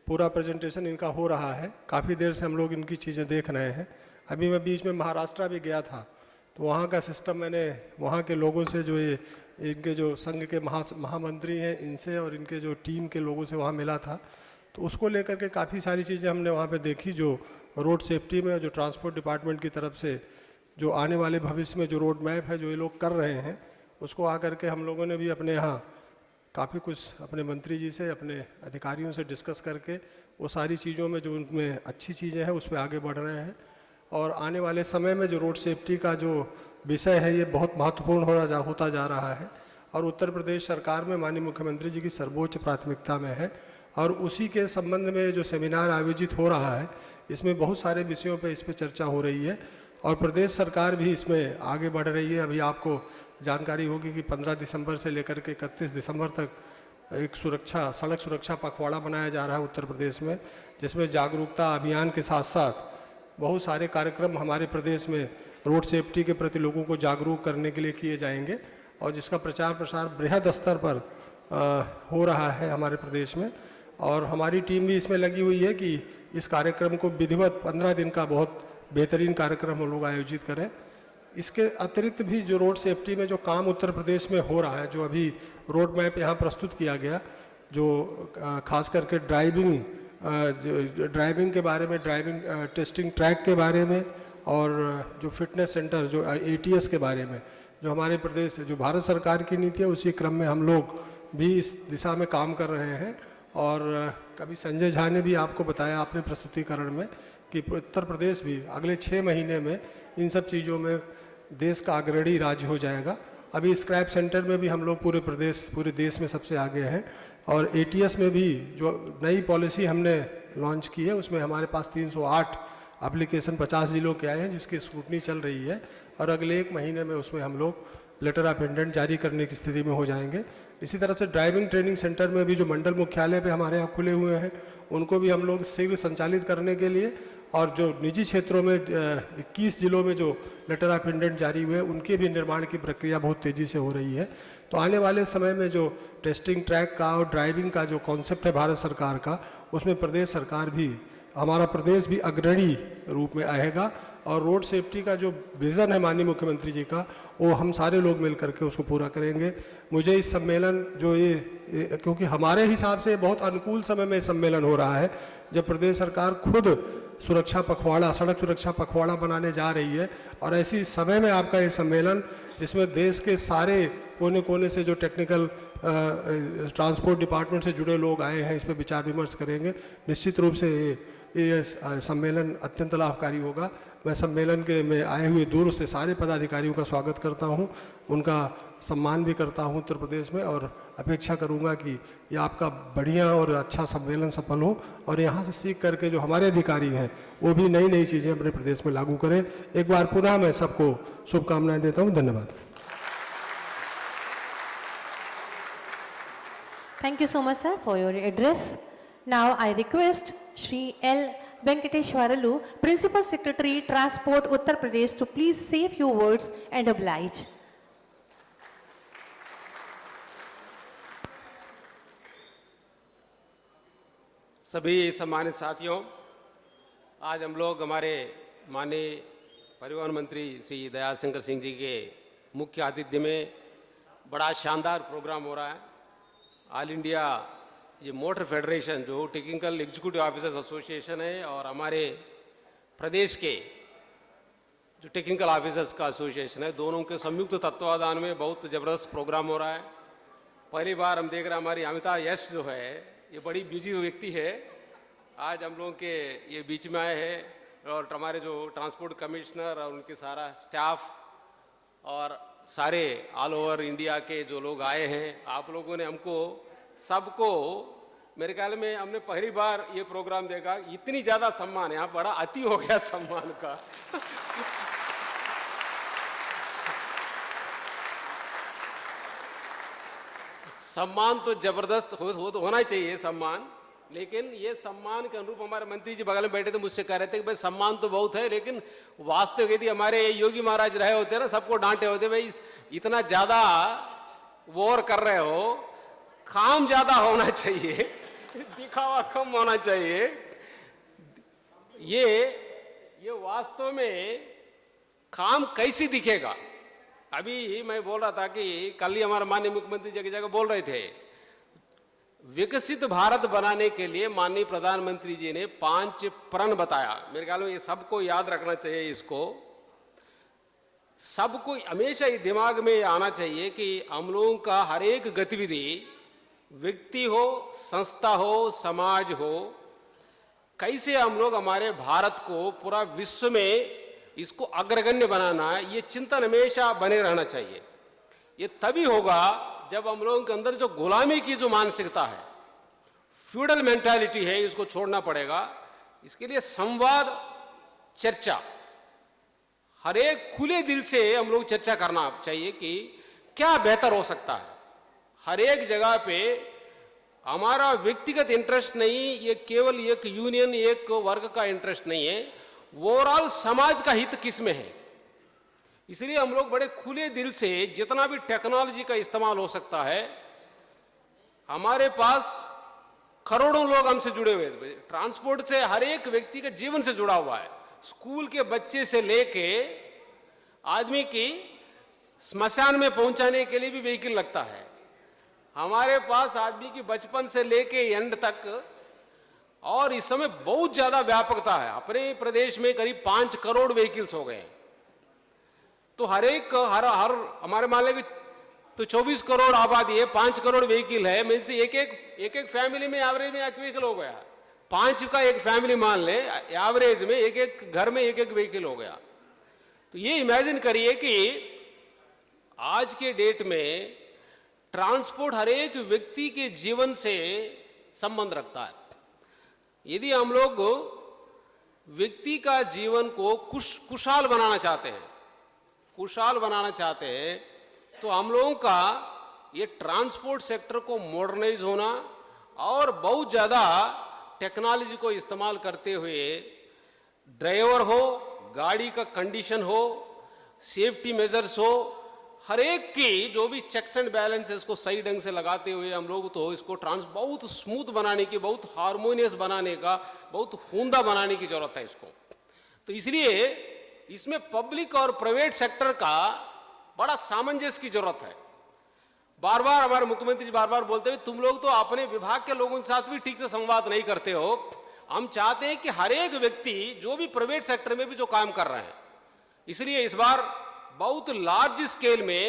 पूरा प्रेजेंटेशन इनका हो रहा है, काफ़ी देर से हम लोग इनकी चीज़ें देख रहे हैं। अभी मैं बीच में महाराष्ट्र भी गया था, तो वहाँ का सिस्टम मैंने वहाँ के लोगों से, जो ये इनके जो संघ के महामंत्री हैं, इनसे और इनके जो टीम के लोगों से वहाँ मिला था, तो उसको लेकर के काफ़ी सारी चीज़ें हमने वहाँ पे देखी। जो रोड सेफ्टी में जो ट्रांसपोर्ट डिपार्टमेंट की तरफ से जो आने वाले भविष्य में जो रोड मैप है जो ये लोग कर रहे हैं, उसको आकर के हम लोगों ने भी अपने यहाँ काफ़ी कुछ अपने मंत्री जी से, अपने अधिकारियों से डिस्कस करके वो सारी चीज़ों में जो उनमें अच्छी चीज़ें हैं उस पर आगे बढ़ रहे हैं। और आने वाले समय में जो रोड सेफ्टी का जो विषय है ये बहुत महत्वपूर्ण होता जा रहा है और उत्तर प्रदेश सरकार में माननीय मुख्यमंत्री जी की सर्वोच्च प्राथमिकता में है। और उसी के संबंध में जो सेमिनार आयोजित हो रहा है, इसमें बहुत सारे विषयों पे इस पर चर्चा हो रही है और प्रदेश सरकार भी इसमें आगे बढ़ रही है। अभी आपको जानकारी होगी कि 15 दिसंबर से लेकर के 31 दिसंबर तक एक सड़क सुरक्षा पखवाड़ा बनाया जा रहा है उत्तर प्रदेश में, जिसमें जागरूकता अभियान के साथ साथ बहुत सारे कार्यक्रम हमारे प्रदेश में रोड सेफ्टी के प्रति लोगों को जागरूक करने के लिए किए जाएंगे और जिसका प्रचार प्रसार बृहद स्तर पर हो रहा है हमारे प्रदेश में। और हमारी टीम भी इसमें लगी हुई है कि इस कार्यक्रम को विधिवत 15 दिन का बहुत बेहतरीन कार्यक्रम हम लोग आयोजित करें। इसके अतिरिक्त भी जो रोड सेफ्टी में जो काम उत्तर प्रदेश में हो रहा है, जो अभी रोड मैप यहाँ प्रस्तुत किया गया, जो खास करके ड्राइविंग के बारे में, ड्राइविंग टेस्टिंग ट्रैक के बारे में और जो फिटनेस सेंटर जो ATS के बारे में, जो हमारे प्रदेश जो भारत सरकार की नीति है उसी क्रम में हम लोग भी इस दिशा में काम कर रहे हैं। और कभी संजय झा ने भी आपको बताया अपने प्रस्तुतिकरण में कि उत्तर प्रदेश भी अगले 6 महीने में इन सब चीज़ों में देश का अग्रणी राज्य हो जाएगा। अभी स्क्रैप सेंटर में भी हम लोग पूरे देश में सबसे आगे हैं और ATS में भी जो नई पॉलिसी हमने लॉन्च की है उसमें हमारे पास 308 एप्लीकेशन 50 जिलों के आए हैं जिसकी स्क्रूटनी चल रही है और अगले 1 महीने में उसमें हम लोग लेटर ऑफ इंटेंट जारी करने की स्थिति में हो जाएंगे। इसी तरह से ड्राइविंग ट्रेनिंग सेंटर में भी जो मंडल मुख्यालय पे हमारे यहाँ खुले हुए हैं उनको भी हम लोग शीघ्र संचालित करने के लिए, और जो निजी क्षेत्रों में 21 जिलों में जो लेटर ऑफ इंटेंट जारी हुए उनके भी निर्माण की प्रक्रिया बहुत तेज़ी से हो रही है। तो आने वाले समय में जो टेस्टिंग ट्रैक का और ड्राइविंग का जो कॉन्सेप्ट है भारत सरकार का, उसमें प्रदेश सरकार भी, हमारा प्रदेश भी अग्रणी रूप में आएगा और रोड सेफ्टी का जो विज़न है माननीय मुख्यमंत्री जी का, वो हम सारे लोग मिल करके उसको पूरा करेंगे। मुझे इस सम्मेलन जो ये क्योंकि हमारे हिसाब से बहुत अनुकूल समय में सम्मेलन हो रहा है जब प्रदेश सरकार खुद सुरक्षा पखवाड़ा, सड़क सुरक्षा पखवाड़ा बनाने जा रही है और ऐसी समय में आपका ये सम्मेलन जिसमें देश के सारे कोने कोने से जो टेक्निकल ट्रांसपोर्ट डिपार्टमेंट से जुड़े लोग आए हैं इस पर विचार विमर्श करेंगे। निश्चित रूप से ये सम्मेलन अत्यंत लाभकारी होगा। मैं सम्मेलन के में आए हुए दूर से सारे पदाधिकारियों का स्वागत करता हूं, उनका सम्मान भी करता हूं उत्तर प्रदेश में और अपेक्षा करूंगा कि ये आपका बढ़िया और अच्छा सम्मेलन सफल हो और यहाँ से सीख करके जो हमारे अधिकारी हैं वो भी नई नई चीज़ें अपने प्रदेश में लागू करें। एक बार पुनः मैं सबको शुभकामनाएं देता हूँ। धन्यवाद। Thank you so much, sir, for your address. Now I request Shri L. Venkateshwaralu, Principal Secretary, Transport, Uttar Pradesh, to please say a few words and oblige. सभी सम्मानित साथियों, आज हम लोग हमारे माननीय परिवहन मंत्री श्री दयाल शंकर सिंह जी के मुख्य आतिथ्य में बड़ा शानदार प्रोग्राम हो रहा है। ऑल इंडिया ये मोटर फेडरेशन जो टेक्निकल एग्जीक्यूटिव ऑफिसर्स एसोसिएशन है और हमारे प्रदेश के जो टेक्निकल ऑफिसर्स का एसोसिएशन है, दोनों के संयुक्त तत्वावधान में बहुत ज़बरदस्त प्रोग्राम हो रहा है। पहली बार हम देख रहे हैं हमारी अमिता यश जो है ये बड़ी बिजी व्यक्ति है, आज हम लोगों के ये बीच में आए हैं और हमारे जो ट्रांसपोर्ट कमिश्नर और उनके सारा स्टाफ और सारे ऑल ओवर इंडिया के जो लोग आए हैं, आप लोगों ने हमको सबको, मेरे ख्याल में हमने पहली बार ये प्रोग्राम देखा, इतनी ज़्यादा सम्मान, यहाँ बड़ा अति हो गया सम्मान का। सम्मान तो जबरदस्त होना चाहिए सम्मान, लेकिन ये सम्मान के अनुरूप हमारे मंत्री जी बगल में बैठे थे, मुझसे कह रहे थे कि भाई सम्मान तो बहुत है, लेकिन वास्तव यदि हमारे योगी महाराज रहे होते ना, सबको डांटे होते, भाई इतना ज्यादा वॉर कर रहे हो, काम ज्यादा होना चाहिए, दिखावा कम होना चाहिए। ये वास्तव में काम कैसे दिखेगा? अभी मैं बोल रहा था कि कल ही हमारे माननीय मुख्यमंत्री जगह जगह बोल रहे थे, विकसित भारत बनाने के लिए माननीय प्रधानमंत्री जी ने 5 प्रण बताया। मेरे ख्याल में ये सबको याद रखना चाहिए, इसको सबको हमेशा ये दिमाग में आना चाहिए कि हम लोगों का हर एक गतिविधि, व्यक्ति हो, संस्था हो, समाज हो, कैसे हम लोग हमारे भारत को पूरा विश्व में इसको अग्रगण्य बनाना है, ये चिंतन हमेशा बने रहना चाहिए। ये तभी होगा जब हम लोगों के अंदर जो गुलामी की जो मानसिकता है, फ्यूडल मेंटालिटी है, इसको छोड़ना पड़ेगा। इसके लिए संवाद, चर्चा, हर एक खुले दिल से हम लोग चर्चा करना चाहिए कि क्या बेहतर हो सकता है। हर एक जगह पे हमारा व्यक्तिगत इंटरेस्ट नहीं, ये केवल एक यूनियन, एक वर्ग का इंटरेस्ट नहीं है, ओवरऑल समाज का हित किस में है। इसलिए हम लोग बड़े खुले दिल से जितना भी टेक्नोलॉजी का इस्तेमाल हो सकता है, हमारे पास करोड़ों लोग हमसे जुड़े हुए हैं, ट्रांसपोर्ट से हर एक व्यक्ति के जीवन से जुड़ा हुआ है, स्कूल के बच्चे से लेके आदमी की स्मशान में पहुंचाने के लिए भी व्हीकल लगता है। हमारे पास आदमी की बचपन से लेके एंड तक, और इस समय बहुत ज्यादा व्यापकता है। अपने प्रदेश में करीब 5 करोड़ व्हीकल्स हो गए, तो हर हमारे मान लेंगे तो 24 करोड़ आबादी है, 5 करोड़ व्हीकल है, में से एक फैमिली में एवरेज में 1 व्हीकल हो गया। 5 का एक फैमिली मान ले, एवरेज में एक घर में एक व्हीकल हो गया। तो ये इमेजिन करिए कि आज के डेट में ट्रांसपोर्ट हर एक व्यक्ति के जीवन से संबंध रखता है। यदि हम लोग व्यक्ति का जीवन को खुशहाल बनाना चाहते हैं, तो हम लोगों का ये ट्रांसपोर्ट सेक्टर को मॉडर्नाइज होना और बहुत ज़्यादा टेक्नोलॉजी को इस्तेमाल करते हुए, ड्राइवर हो, गाड़ी का कंडीशन हो, सेफ्टी मेजर्स हो, हर एक की जो भी चेक्स एंड बैलेंसेस को सही ढंग से लगाते हुए हम लोग तो इसको बहुत स्मूथ बनाने की, बहुत हार्मोनियस बनाने का, बहुत उम्दा बनाने की जरूरत है इसको। तो इसलिए इसमें पब्लिक और प्राइवेट सेक्टर का बड़ा सामंजस्य की जरूरत है। बार बार हमारे मुख्यमंत्री जी बार बार बोलते हुए, तुम लोग तो अपने विभाग के लोगों के साथ भी ठीक से संवाद नहीं करते हो। हम चाहते हैं कि हर एक व्यक्ति जो भी प्राइवेट सेक्टर में भी जो काम कर रहे हैं, इसलिए इस बार बहुत लार्ज स्केल में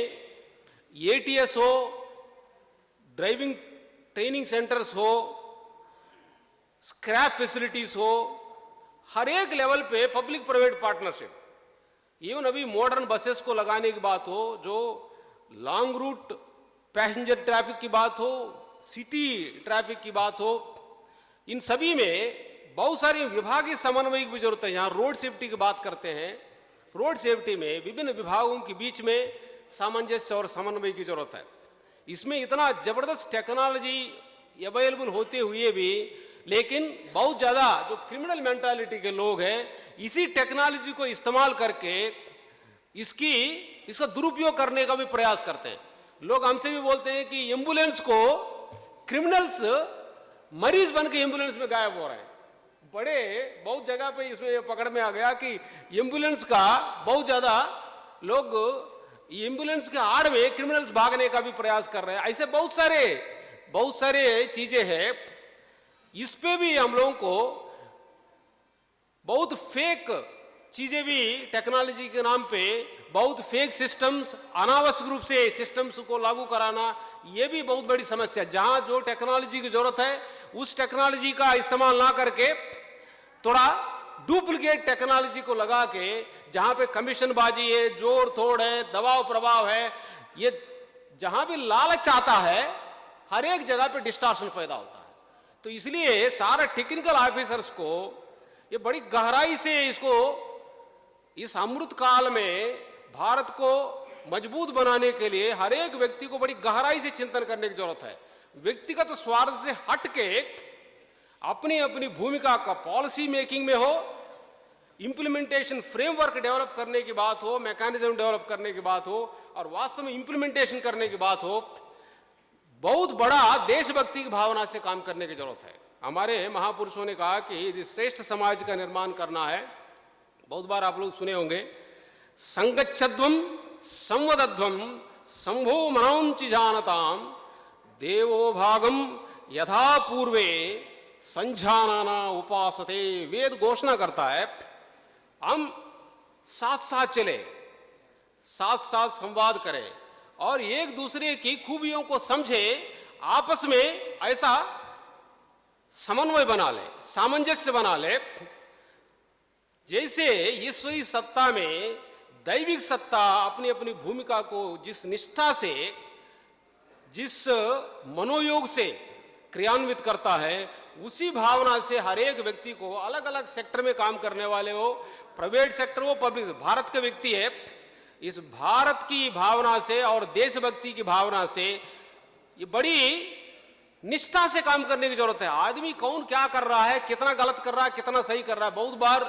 एटीएस हो, ड्राइविंग ट्रेनिंग सेंटर्स हो, स्क्रैप फैसिलिटीज हो, हर एक लेवल पे पब्लिक प्राइवेट पार्टनरशिप, इवन अभी मॉडर्न बसेस को लगाने की बात हो, जो लॉन्ग रूट पैसेंजर ट्रैफिक की बात हो, सिटी ट्रैफिक की बात हो, इन सभी में बहुत सारे विभागीय समन्वय की जरूरत है। यहाँ रोड सेफ्टी की बात करते हैं, रोड सेफ्टी में विभिन्न विभागों के बीच में सामंजस्य और समन्वय की जरूरत है। इसमें इतना जबरदस्त टेक्नोलॉजी अवेलेबल होते हुए भी, लेकिन बहुत ज्यादा जो क्रिमिनल मेंटालिटी के लोग हैं, इसी टेक्नोलॉजी को इस्तेमाल करके इसका दुरुपयोग करने का भी प्रयास करते हैं। लोग हमसे भी बोलते हैं कि एम्बुलेंस को क्रिमिनल्स मरीज बन के एम्बुलेंस में गायब हो रहे हैं। बहुत जगह पे इसमें पकड़ में आ गया कि एम्बुलेंस का बहुत ज्यादा लोग एम्बुलेंस के आड़ में क्रिमिनल्स भागने का भी प्रयास कर रहे हैं। ऐसे बहुत सारे चीजें हैं। इस पे भी हम लोगों को बहुत फेक चीजें भी टेक्नोलॉजी के नाम पे, बहुत फेक सिस्टम्स, अनावश्यक रूप से सिस्टम्स को लागू कराना, ये भी बहुत बड़ी समस्या। जहां जो टेक्नोलॉजी की जरूरत है उस टेक्नोलॉजी का इस्तेमाल ना करके थोड़ा डुप्लीकेट टेक्नोलॉजी को लगा के, जहां पे कमीशन बाजी है, जोड़ तोड़ है, दबाव प्रभाव है, ये जहां भी लालच आता है, हर एक जगह पे डिस्टॉर्शन पैदा होता है। तो इसलिए सारे टेक्निकल ऑफिसर्स को ये बड़ी गहराई से इस अमृत काल में भारत को मजबूत बनाने के लिए हर एक व्यक्ति को बड़ी गहराई से चिंतन करने की जरूरत है। व्यक्तिगत स्वार्थ से हट के अपनी अपनी भूमिका का पॉलिसी मेकिंग में हो, इंप्लीमेंटेशन फ्रेमवर्क डेवलप करने की बात हो, मैकेनिज्म डेवलप करने की बात हो और वास्तव में इंप्लीमेंटेशन करने की बात हो, बहुत बड़ा देशभक्ति की भावना से काम करने की जरूरत है। हमारे महापुरुषों ने कहा कि यदि श्रेष्ठ समाज का निर्माण करना है, बहुत बार आप लोग सुने होंगे, संगच्छध्वम संवदध्वम संभो मनौंचि जानताम देवो भागम यथा पूर्वे संझानाना उपासते। वेद घोषणा करता है हम साथ साथ चले, साथ साथ संवाद करें और एक दूसरे की खूबियों को समझे, आपस में ऐसा समन्वय बना ले, सामंजस्य बना ले, जैसे ईश्वरी सत्ता में दैविक सत्ता अपनी अपनी भूमिका को जिस निष्ठा से, जिस मनोयोग से क्रियान्वित करता है, उसी भावना से हर एक व्यक्ति को अलग अलग सेक्टर में काम करने वाले हो, प्राइवेट सेक्टर हो, पब्लिक, भारत के व्यक्ति है, इस भारत की भावना से और देशभक्ति की भावना से ये बड़ी निष्ठा से काम करने की जरूरत है। आदमी कौन क्या कर रहा है, कितना गलत कर रहा है, कितना सही कर रहा है, बहुत बार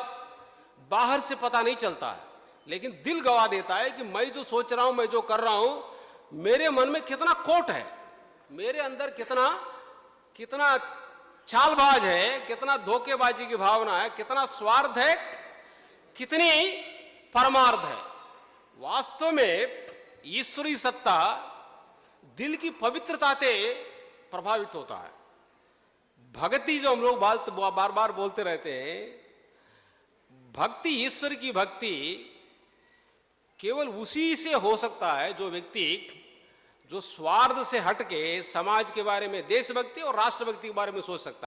बाहर से पता नहीं चलता है, लेकिन दिल गवा देता है कि मैं जो सोच रहा हूं, मैं जो कर रहा हूं, मेरे मन में कितना खोट है, मेरे अंदर कितना कितना चालबाज है, कितना धोखेबाजी की भावना है, कितना स्वार्थ है, कितनी परमार्थ है। वास्तव में ईश्वरी सत्ता दिल की पवित्रता से प्रभावित होता है। भक्ति जो हम लोग बार बार बोलते रहते हैं, भक्ति, ईश्वर की भक्ति केवल उसी से हो सकता है जो व्यक्ति जो स्वार्थ से हटके समाज के बारे में, देशभक्ति और राष्ट्रभक्ति के बारे में सोच सकता है।